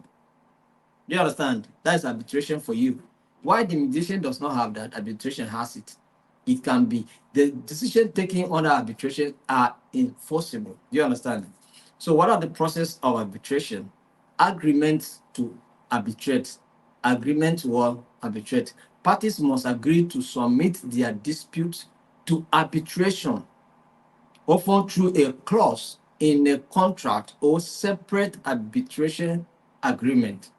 Do you understand? That's arbitration for you. Why the mediation does not have that, arbitration has it. It can be, the decision taken under arbitration are enforceable. Do you understand? So what are the process of arbitration? Agreement to arbitrate. Agreement to arbitrate. Parties must agree to submit their dispute to arbitration, often through a clause in a contract or separate arbitration agreement.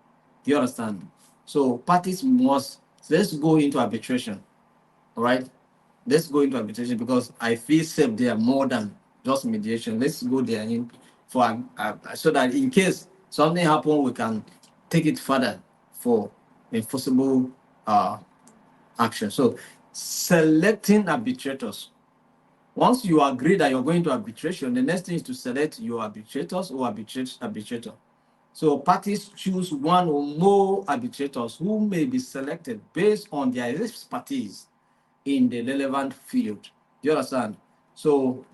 Do you understand? So parties must, let's go into arbitration. All right. Let's go into arbitration because I feel safe there more than just mediation. Let's go there in for so that in case something happens, we can take it further for enforceable action. So selecting arbitrators. Once you agree that you're going to arbitration, the next thing is to select your arbitrators or arbitrator. So parties choose one or more arbitrators who may be selected based on their expertise in the relevant field. Do you understand? So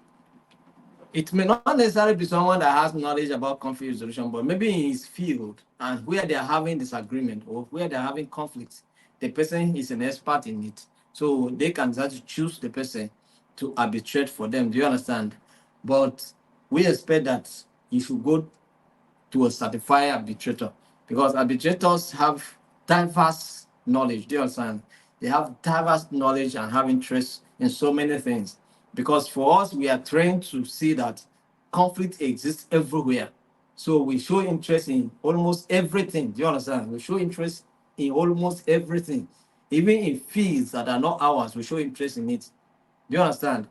it may not necessarily be someone that has knowledge about conflict resolution, but maybe in his field and where they are having disagreement or where they're having conflicts, the person is an expert in it. So they can start to choose the person to arbitrate for them. Do you understand? But we expect that you should go to a certified arbitrator because arbitrators have diverse knowledge. Do you understand? They have diverse knowledge and have interest in so many things. Because for us, we are trained to see that conflict exists everywhere. So we show interest in almost everything. Do you understand? We show interest in almost everything. Even in fields that are not ours, we show interest in it. Do you understand?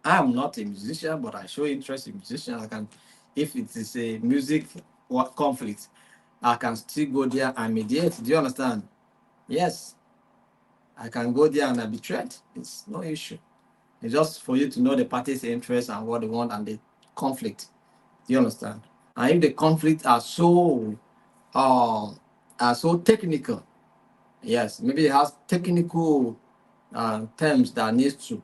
I am not a musician, but I show interest in musician. I can, if it is a music conflict, I can still go there and mediate. Do you understand? Yes, I can go there and arbitrate. It's no issue. It's just for you to know the parties' interests and what they want and the conflict. Do you understand? And if the conflicts uh, are so technical, yes, maybe it has technical terms that needs to,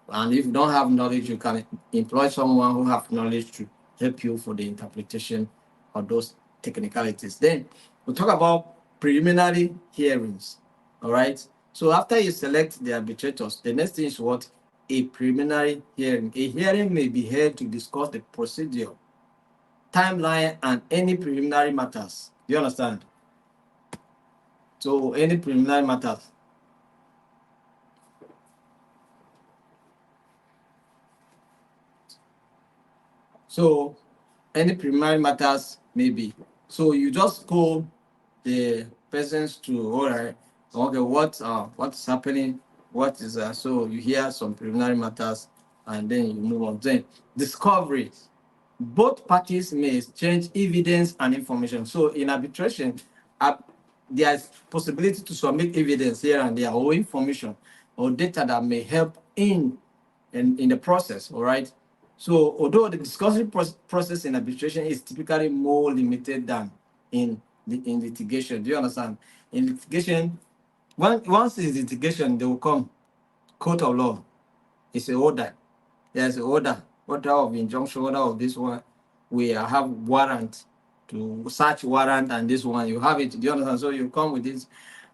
and if you don't have knowledge, you can employ someone who have knowledge to help you for the interpretation of those technicalities. Then we'll talk about preliminary hearings. All right. So after you select the arbitrators, the next thing is what? A preliminary hearing. A hearing may be held to discuss the procedure, timeline, and any preliminary matters. Do you understand? So any preliminary matters. So any preliminary matters maybe. So you just call the persons to, all right, okay, what's happening, what is so you hear some preliminary matters and then you move on. Then discovery. Both parties may exchange evidence and information. So in arbitration, there's possibility to submit evidence here and there or information or data that may help in the process. All right. So although the discovery process in arbitration is typically more limited than in litigation, do you understand? In litigation, once it's litigation, they will come court of law. It's a order. There's an order of injunction, order of this one. We have warrant to search warrant, and this one you have it. Do you understand? So you come with this,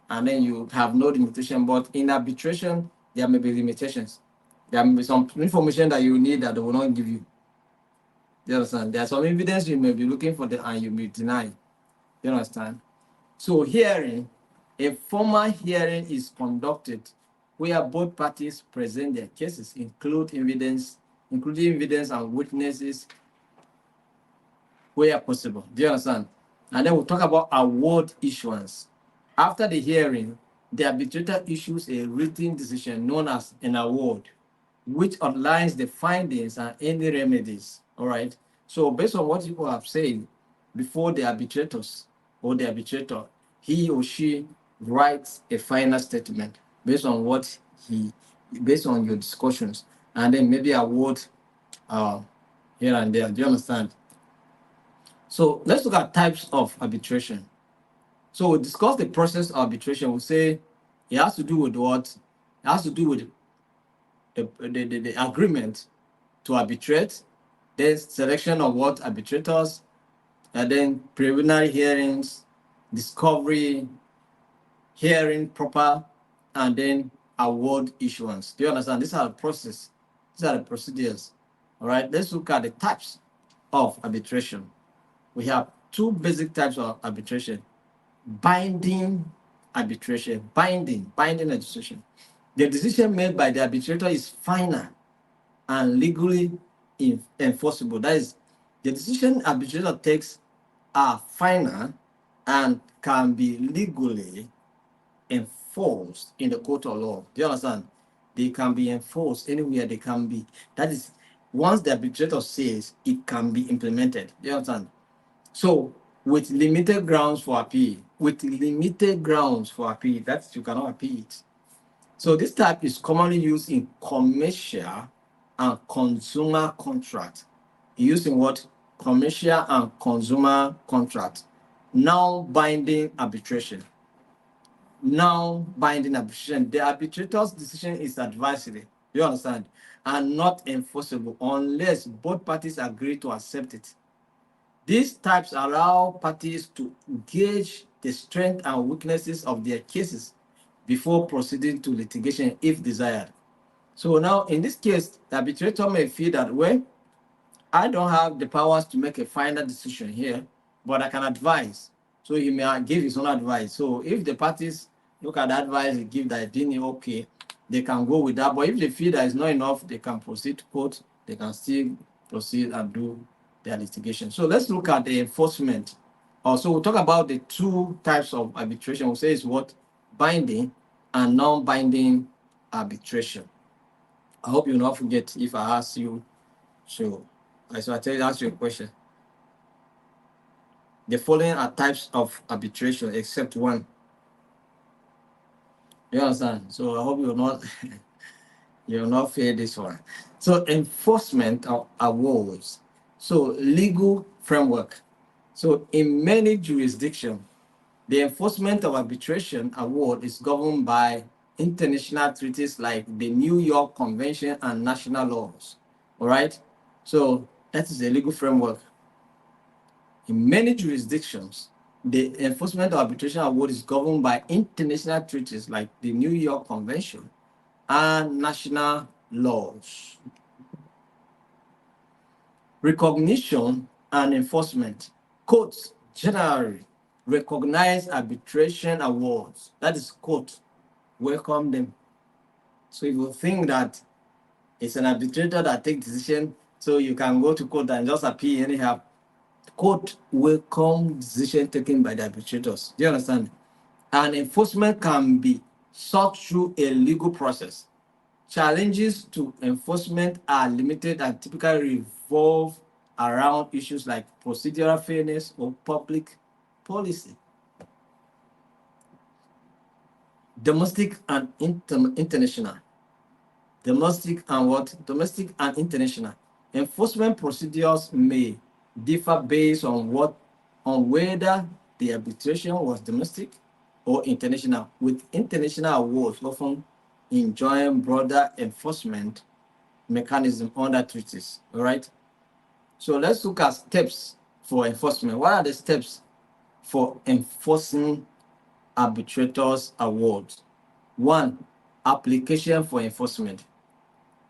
and then you have no limitation. But in arbitration, there may be limitations. There may be some information that you need that they will not give you. Do you understand? There's some evidence you may be looking for, and you may deny. Do you understand? So hearing, a formal hearing is conducted where both parties present their cases, including evidence and witnesses where possible. Do you understand? And then we'll talk about award issuance. After the hearing, the arbitrator issues a written decision known as an award, which outlines the findings and any remedies. All right. So based on what people have said before the arbitrators or the arbitrator, he or she writes a final statement based on based on your discussions, and then maybe award uh, here and there. Do you understand? So let's look at types of arbitration. So we'll discuss the process of arbitration. We'll say it has to do with what? It has to do with the agreement to arbitrate, then selection of what arbitrators, and then preliminary hearings, discovery, hearing proper, and then award issuance. Do you understand? These are the process. These are the procedures. All right. Let's look at the types of arbitration. We have two basic types of arbitration: binding arbitration, binding arbitration. The decision made by the arbitrator is final and legally enforceable. That is, the decision arbitrator takes are final and can be legally enforced in the court of law. Do you understand? They can be enforced anywhere they can be. That is, once the arbitrator says it can be implemented. Do you understand? So, with limited grounds for appeal, that you cannot appeal it. So this type is commonly used in commercial and consumer contract. Used in what? Commercial and consumer contract. Now binding arbitration. Now binding arbitration. The arbitrator's decision is advisory. You understand? And not enforceable unless both parties agree to accept it. These types allow parties to gauge the strength and weaknesses of their cases before proceeding to litigation if desired. So now, in this case, the arbitrator may feel that, well, I don't have the powers to make a final decision here, but I can advise. So he may give his own advice. So if the parties look at the advice he give that didn't okay, they can go with that. But if they feel that it's not enough, they can proceed to court. They can still proceed and do their litigation. So let's look at the enforcement. Also, we'll talk about the two types of arbitration. We'll say it's what? Binding and non-binding arbitration. I hope you will not forget if I ask you. So I tell you, ask you a question. The following are types of arbitration except one. You understand? So I hope you will not you will not fear this one. So enforcement of awards. So legal framework. So in many jurisdictions, the enforcement of arbitration award is governed by international treaties like the New York Convention and national laws. All right. So that is a legal framework. In many jurisdictions, the enforcement of arbitration award is governed by international treaties like the New York Convention and national laws. Recognition and enforcement. Courts generally recognize arbitration awards. That is, court welcome them. So if you think that it's an arbitrator that takes decision, so you can go to court and just appeal anyhow, court welcome decision taken by the arbitrators. Do you understand? And enforcement can be sought through a legal process. Challenges to enforcement are limited and typically revolve around issues like procedural fairness or public policy. Domestic and international. Domestic and what? Domestic and international. Enforcement procedures may differ based on whether the arbitration was domestic or international, with international awards often enjoying broader enforcement mechanism under treaties. All right. So let's look at steps for enforcement. What are the steps for enforcing arbitrators' awards? One, application for enforcement.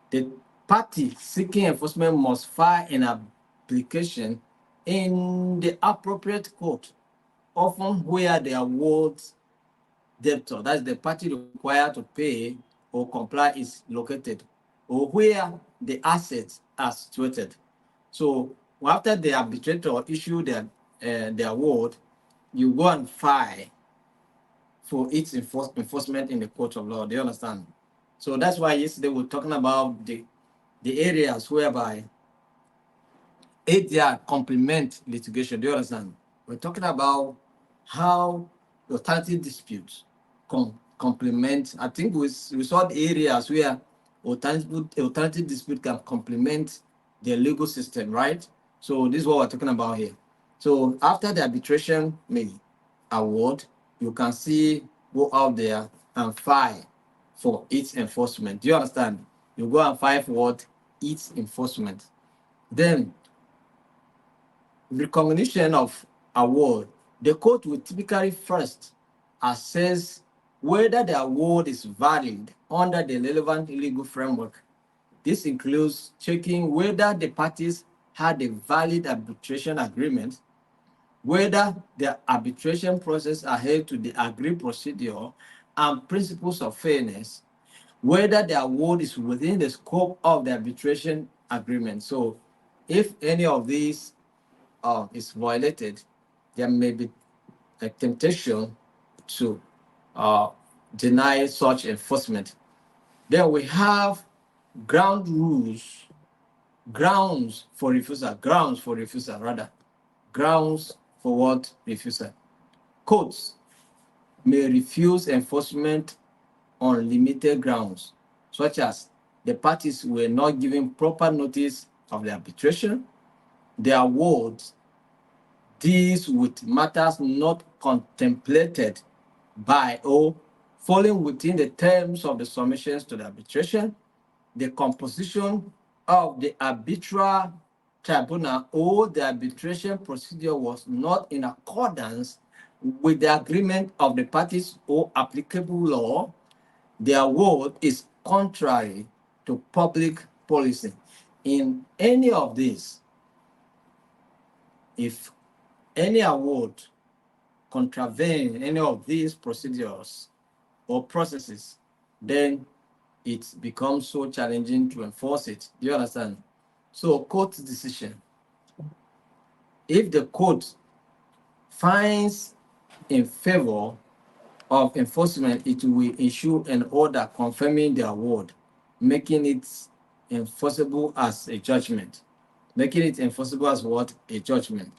The party seeking enforcement must file an application in the appropriate court, often where the award's debtor, that's the party required to pay or comply, is located, or where the assets are situated. So after the arbitrator issue the award, you go and file for its enforcement in the court of law. Do you understand? So that's why yesterday we were talking about the areas whereby ADR complement litigation. Do you understand? We're talking about how alternative disputes complement. I think we saw the areas where alternative dispute can complement the legal system, right? So this is what we're talking about here. So after the arbitration award, you can see go out there and file for its enforcement. Do you understand? You go and file for what? Its enforcement. Then recognition of award. The court will typically first assess whether the award is valid under the relevant legal framework. This includes checking whether the parties had a valid arbitration agreement, whether the arbitration process adhered to the agreed procedure and principles of fairness, whether the award is within the scope of the arbitration agreement. So if any of these is violated, there may be a temptation to deny such enforcement. Then we have grounds for refusal, grounds for what? Refusal. Courts may refuse enforcement on limited grounds, such as the parties were not given proper notice of the arbitration, the award deals with matters not contemplated by or falling within the terms of the submissions to the arbitration, the composition of the arbitral tribunal or the arbitration procedure was not in accordance with the agreement of the parties or applicable law, the award is contrary to public policy. In any of these, if any award contravene any of these procedures or processes, then it becomes so challenging to enforce it. Do you understand? So, court decision. If the court finds in favor of enforcement, it will issue an order confirming the award, making it enforceable as a judgment. Making it enforceable as what? A judgment.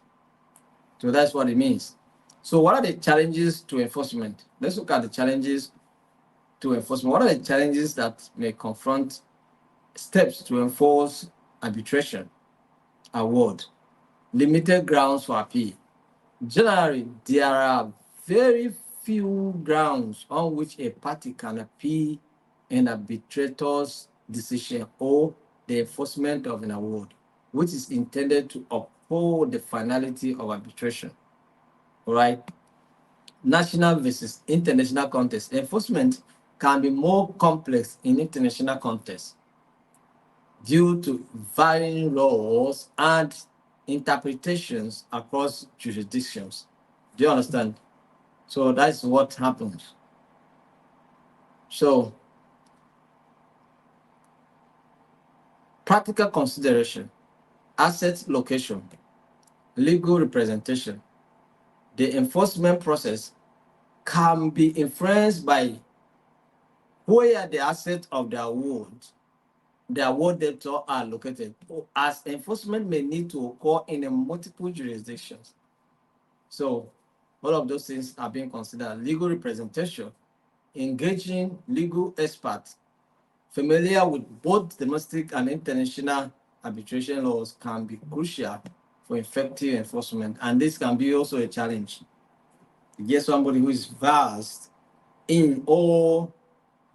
So that's what it means. So what are the challenges to enforcement? Let's look at the challenges to enforcement. What are the challenges that may confront steps to enforce arbitration award? Limited grounds for appeal. Generally, there are very few grounds on which a party can appeal an arbitrator's decision or the enforcement of an award, which is intended to uphold the finality of arbitration. All right. National versus international context. Enforcement can be more complex in international context due to varying laws and interpretations across jurisdictions. Do you understand? So that's what happens. So, practical consideration, asset location, legal representation. The enforcement process can be influenced by where the assets of the award debtor are located, as enforcement may need to occur in a multiple jurisdictions. So all of those things are being considered. Legal representation, engaging legal experts familiar with both domestic and international arbitration laws can be crucial for effective enforcement, and this can be also a challenge. You get somebody who is vast in all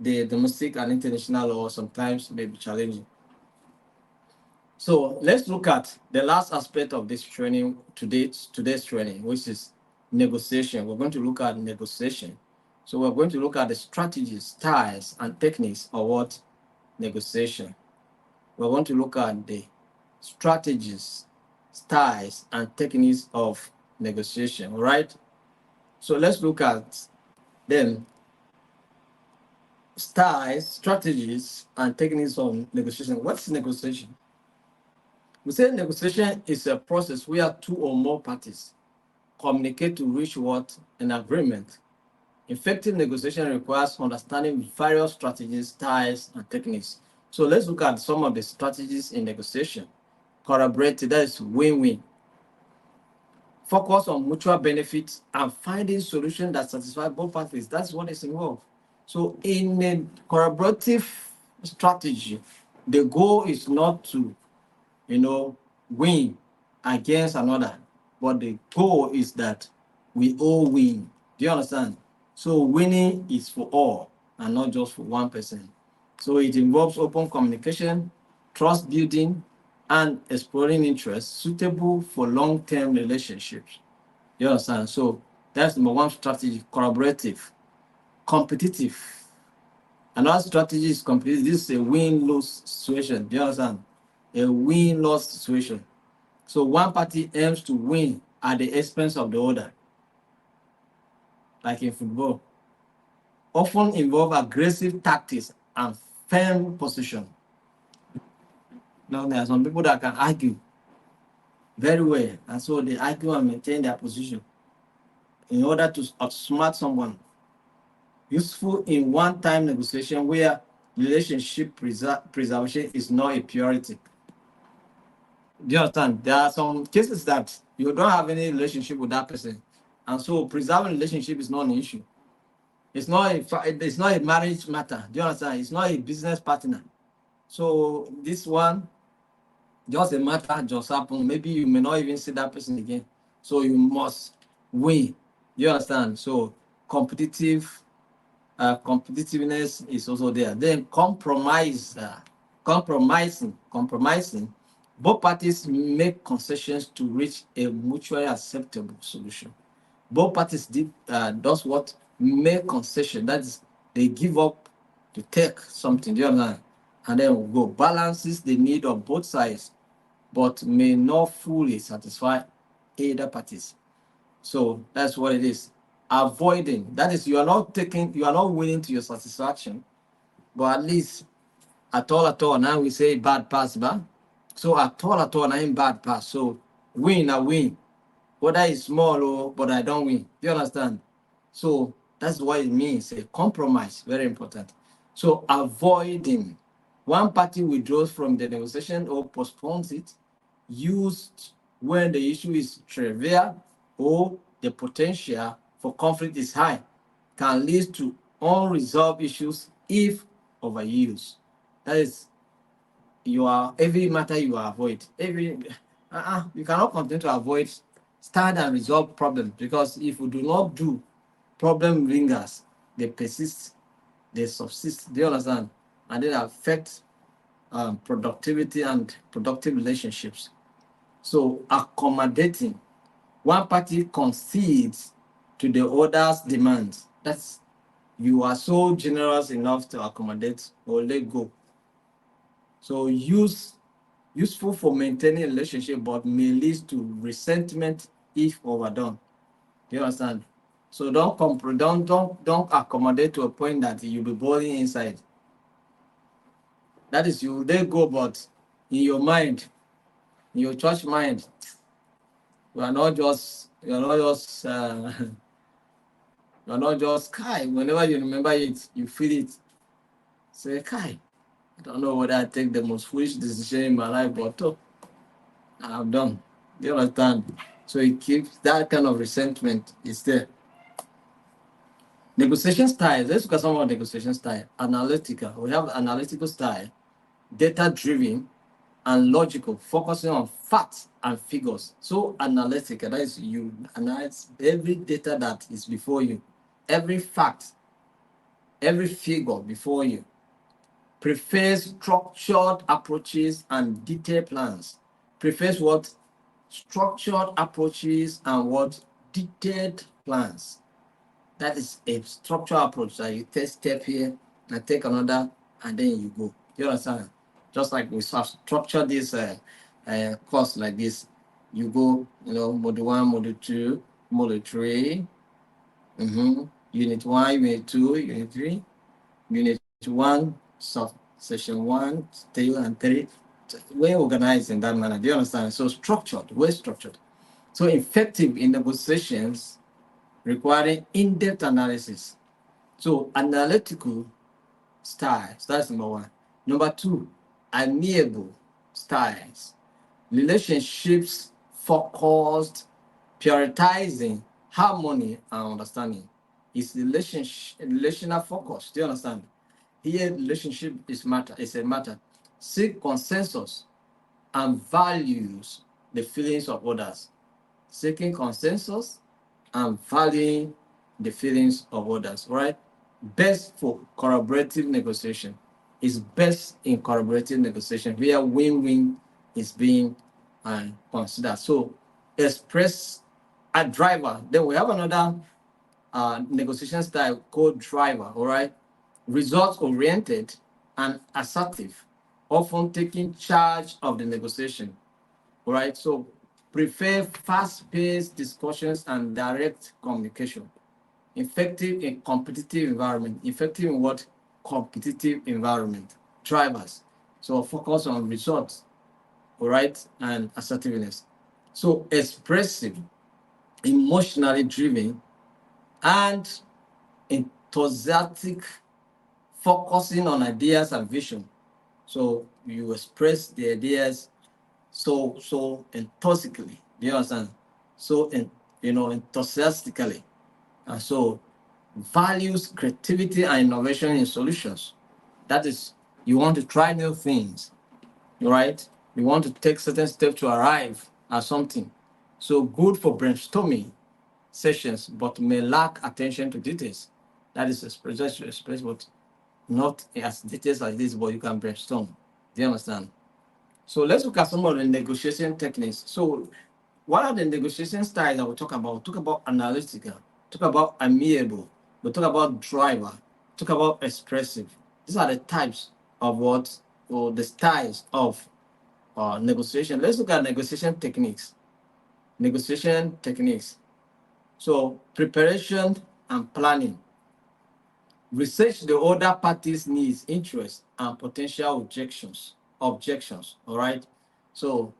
the domestic and international law sometimes may be challenging. So let's look at the last aspect of this training, today's training, which is negotiation. We're going to look at negotiation. So we're going to look at the strategies, styles, and techniques of what negotiation. We're going to look at the strategies, styles, and techniques of negotiation. All right. So let's look at them. Styles, strategies, and techniques of negotiation. What's negotiation? We say negotiation is a process where two or more parties communicate to reach what? An agreement. Effective negotiation requires understanding various strategies, styles, and techniques. So let's look at some of the strategies in negotiation. Collaborative, that is win-win. Focus on mutual benefits and finding solutions that satisfy both parties. That's what is involved. So in a collaborative strategy, the goal is not to, win against another, but the goal is that we all win. Do you understand? So winning is for all and not just for one person. So it involves open communication, trust building, and exploring interests suitable for long-term relationships. You understand? So that's number one strategy. Collaborative. Competitive. Another strategy is competitive. This is a win-lose situation. Do you understand? A win-loss situation. So one party aims to win at the expense of the other, like in football. Often involve aggressive tactics and firm position. Now, there are some people that can argue very well, and so they argue and maintain their position in order to outsmart someone. Useful in one-time negotiation where relationship preservation is not a priority. Do you understand? There are some cases that you don't have any relationship with that person, and so preserving relationship is not an issue. It's not a marriage matter. Do you understand? It's not a business partner. So this one, just a matter just happen. Maybe you may not even see that person again. So you must win. You understand? So competitive competitiveness is also there. Then compromising. Both parties make concessions to reach a mutually acceptable solution. Both parties does what? Make concession. That is, they give up to take something. Do you understand? And then we'll go balances the need of both sides, but may not fully satisfy either parties. So that's what it is. Avoiding, that is, you are not winning to your satisfaction, but at least at all, now we say bad pass, ba? So at all, now in bad pass. So win, I win. Whether it's small or but I don't win. Do you understand? So that's what it means. A compromise, very important. So avoiding, one party withdraws from the negotiation or postpones it, used when the issue is trivial or the potential for conflict is high, can lead to unresolved issues if overused. That is, you are every matter you avoid. You cannot continue to avoid, stand and resolve problems, because if you do not do, problem lingers, they persist, they subsist. Do you understand? And they affect productivity and productive relationships. So accommodating, one party concedes to the other's demands. That's, you are so generous enough to accommodate or let go. So useful for maintaining a relationship, but may lead to resentment if overdone. Do you understand? So don't accommodate to a point that you'll be boiling inside. That is, you let go, but in your mind, in your church mind, you are not just you are not just you are not just Kai. Whenever you remember it, you feel it. Say Kai. I don't know whether I take the most foolish decision in my life, but I'm done. Do you understand? So it keeps that kind of resentment is there. Negotiation style. Let's look at some of negotiation style. Analytical. We have analytical style, data driven, and logical, focusing on facts and figures. So analytical, that is, you analyze every data that is before you, every fact, every figure before you. Prefers structured approaches and detailed plans. Prefers what? Structured approaches and what? Detailed plans. That is a structural approach that you take step here and take another, and then you go. You understand? Just like we have structured this course like this. You go, module 1, module 2, module 3, unit 1, unit 2, unit 3, unit 1, session 1, 2, and 3. We're organized in that manner. Do you understand? So structured, well structured. So effective in negotiations requiring in-depth analysis. So analytical styles, that's number 1. Number 2, amiable styles. Relationships focused, prioritizing harmony and understanding. It's relational focus. Do you understand? Here, relationship is a matter. Seek consensus and values the feelings of others. Seeking consensus and valuing the feelings of others, right? Best for collaborative negotiation. Is best in collaborative negotiation where win-win is being considered. So express a driver. Then we have another negotiation style called driver, all right? Results-oriented and assertive, often taking charge of the negotiation, all right? So prefer fast-paced discussions and direct communication. Effective in competitive environment. Effective in what? Competitive environment. Drivers. So focus on results, all right, and assertiveness. So expressive, emotionally driven, and enthusiastic, focusing on ideas and vision. So you express the ideas so enthusiastically. Do you understand? So enthusiastically. And so values creativity and innovation in solutions. That is, you want to try new things, right? You want to take certain steps to arrive at something. So good for brainstorming sessions, but may lack attention to details. That is express, but not as details like this, but you can brainstorm. Do you understand? So let's look at some of the negotiation techniques. So what are the negotiation styles that we talk about? We'll talk about analytical, talk about amiable, we'll talk about driver, talk about expressive. These are the types of what, or the styles of negotiation. Let's look at negotiation techniques. Negotiation techniques. So preparation and planning. Research the other party's needs, interests, and potential objections. Objections. All right. So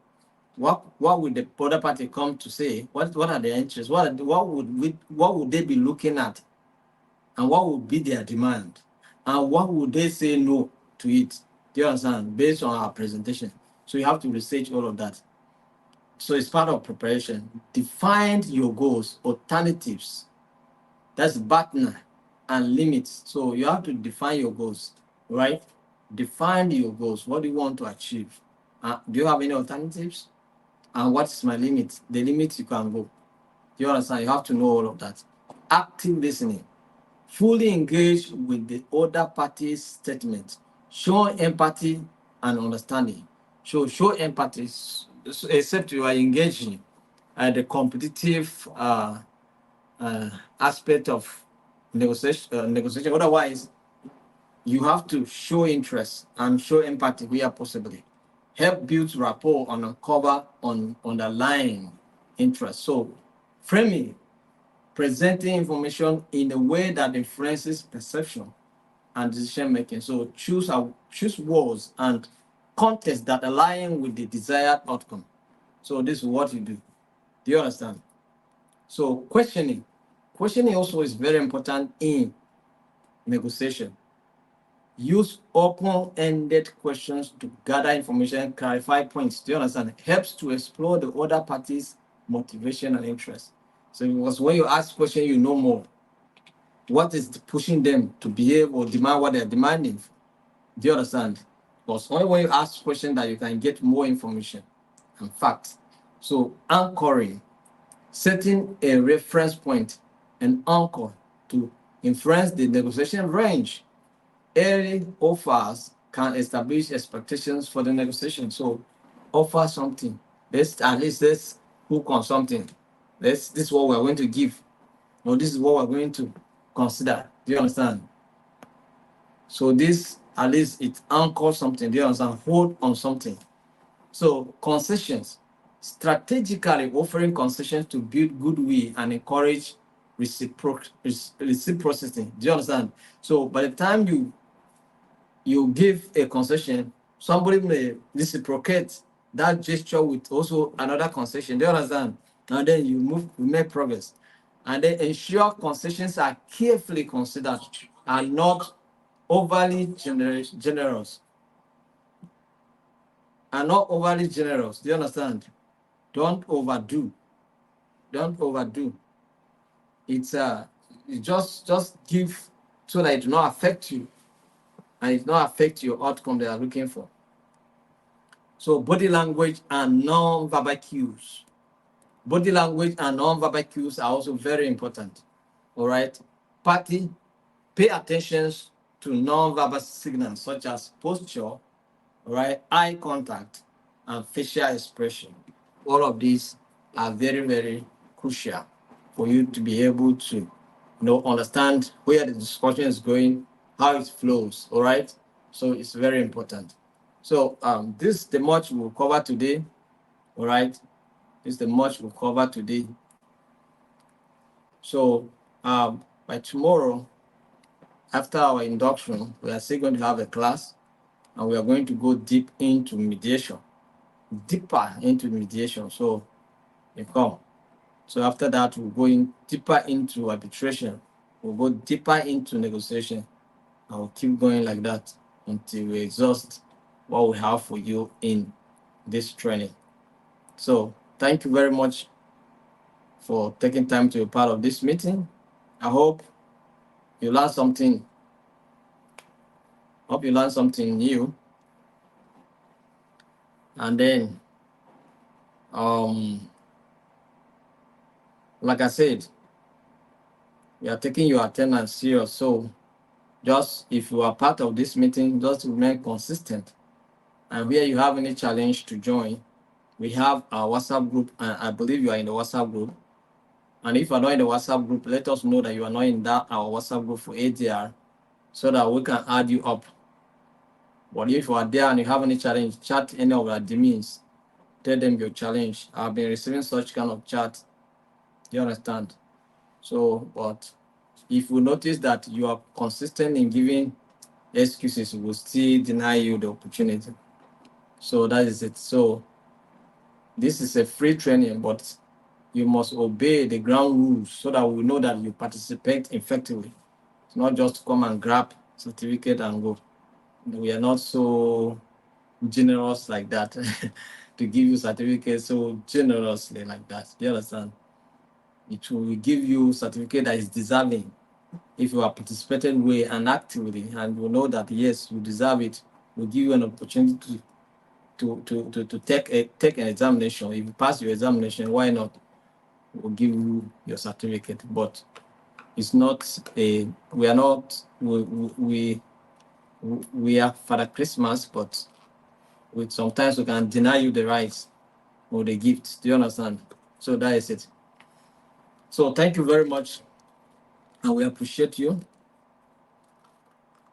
what would the other party come to say? What are their interests? What would they be looking at, and what would be their demand, and what would they say no to it? Do you understand? Based on our presentation, so you have to research all of that. So it's part of preparation. Define your goals, alternatives. That's partner and limits. So you have to define your goals, right? Define your goals. What do you want to achieve? Do you have any alternatives? And what's my limit? The limit you can go. Do you understand? You have to know all of that. Active listening. Fully engage with the other party's statement. Show empathy and understanding. Show empathy, except you are engaging at the competitive aspect of negotiation. Otherwise, you have to show interest and show empathy where possible. Help build rapport and uncover on underlying interest. So, framing, presenting information in a way that influences perception and decision making. So, choose words and context that align with the desired outcome. So, this is what you do. Do you understand? So, questioning. Questioning also is very important in negotiation. Use open-ended questions to gather information and clarify points. Do you understand? It helps to explore the other party's motivation and interest. So because when you ask questions, you know more. What is pushing them to behave or demand what they're demanding? Do you understand? Because only when you ask questions that you can get more information and facts. So anchoring, setting a reference point and anchor to influence the negotiation range. Early offers can establish expectations for the negotiation. So offer something. Let's hook on something. This is what we're going to give, or this is what we're going to consider. Do you understand? So this at least it anchors something. Do you understand? Hold on something. So concessions, strategically offering concessions to build goodwill and encourage reciprocity. Do you understand? So by the time you give a concession, somebody may reciprocate that gesture with also another concession. Do you understand? And then we make progress. And then ensure concessions are carefully considered and not overly generous. And not overly generous. Do you understand? Don't overdo. Don't overdo. It's you just give so that it do not affect you and it do not affect your outcome they are looking for. So body language and non-verbal cues. Body language and non-verbal cues are also very important. All right. Party, pay attention to non-verbal signals such as posture, all right, eye contact, and facial expression. All of these are very, very crucial for you to be able to understand where the discussion is going, how it flows. All right. So it's very important. So this is the much we'll cover today. All right. This is the much we'll cover today. So by tomorrow, after our induction, we are still going to have a class and we are going to go deep into mediation, deeper into mediation. So you come. So after that, we'll go in deeper into arbitration. We'll go deeper into negotiation. And we'll keep going like that until we exhaust what we have for you in this training. So thank you very much for taking time to be part of this meeting. I hope you learn something. Hope you learn something new. And then, like I said, we are taking your attendance serious. So just if you are part of this meeting, just remain consistent. And where you have any challenge to join, we have our WhatsApp group, and I believe you are in the WhatsApp group. And if you are not in the WhatsApp group, let us know that you are not in that our WhatsApp group for ADR, so that we can add you up. But if you are there and you have any challenge, chat any of our admins, tell them your challenge. I've been receiving such kind of chat. You understand? So, but if we notice that you are consistent in giving excuses, we will still deny you the opportunity. So that is it. So this is a free training, but you must obey the ground rules so that we know that you participate effectively. It's not just come and grab certificate and go. We are not so generous like that to give you certificates so generously like that. Do you understand? It will give you certificate that is deserving if you are participating way and actively, and you know that yes, you deserve it. We'll give you an opportunity to take an examination. If you pass your examination, why not? We'll give you your certificate. But it's not a we are not we are Father Christmas, but sometimes we can deny you the rights or the gift. Do you understand? So that is it. So thank you very much, and we appreciate you.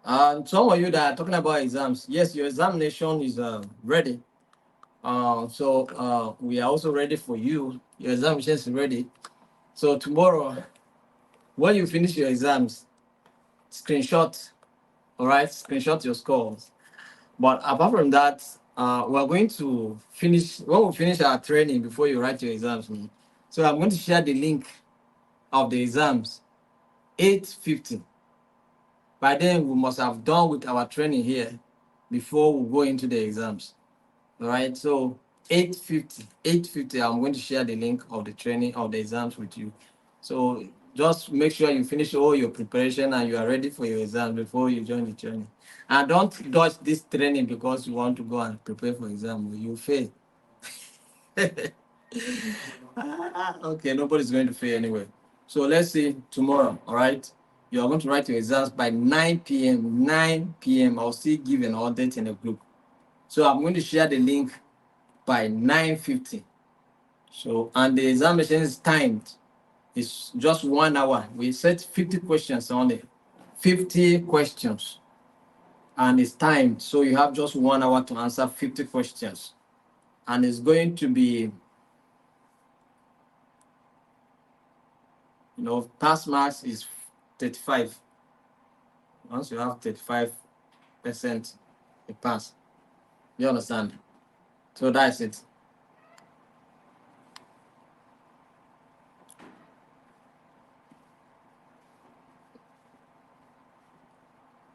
And some of you that are talking about exams, yes, your examination is ready. So we are also ready for you. Your examination is ready. So tomorrow, when you finish your exams, screenshot, all right, screenshot your scores. But apart from that, we're going to finish, when we finish our training before you write your exams. So I'm going to share the link of the exams, 8:50. By then, we must have done with our training here before we go into the exams. All right, so 8:50, I'm going to share the link of the training of the exams with you. So just make sure you finish all your preparation and you are ready for your exam before you join the training. And don't dodge this training because you want to go and prepare for exam. You fail. Okay, nobody's going to fail anyway. So let's see tomorrow, all right? You are going to write your exams by 9 p.m. 9 p.m. I'll still give an update in the group. So I'm going to share the link by 9:50. So, and the examination is timed. It's just 1 hour. We set 50 questions only. 50 questions. And it's timed. So you have just 1 hour to answer 50 questions. And it's going to be, pass marks is 35. Once you have 35%, you pass. You understand? So that's it.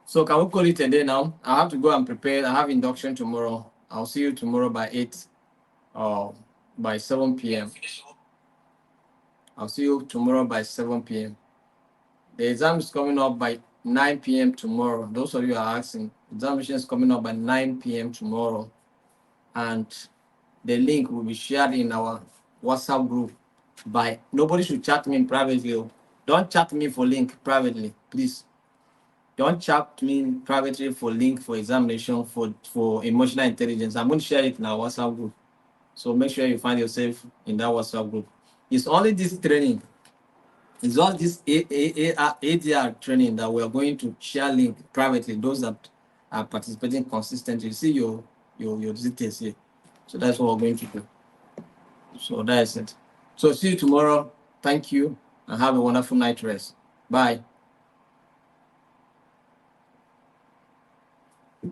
So can we call it a day now? I have to go and prepare. I have induction tomorrow. I'll see you tomorrow by 8 or by 7 p.m. I'll see you tomorrow by 7 p.m. The exam is coming up by 9 p.m. tomorrow. Those of you are asking, examination is coming up by 9 p.m. tomorrow. And the link will be shared in our WhatsApp group nobody should chat me privately. Don't chat me for link privately, please. Don't chat me privately for link for examination for emotional intelligence. I'm going to share it in our WhatsApp group. So make sure you find yourself in that WhatsApp group. It's only this training. It's all this ADR training that we are going to share link privately. Those that are participating consistently, you see your details here. So that's what we're going to do. So that's it. So see you tomorrow. Thank you and have a wonderful night rest. Bye.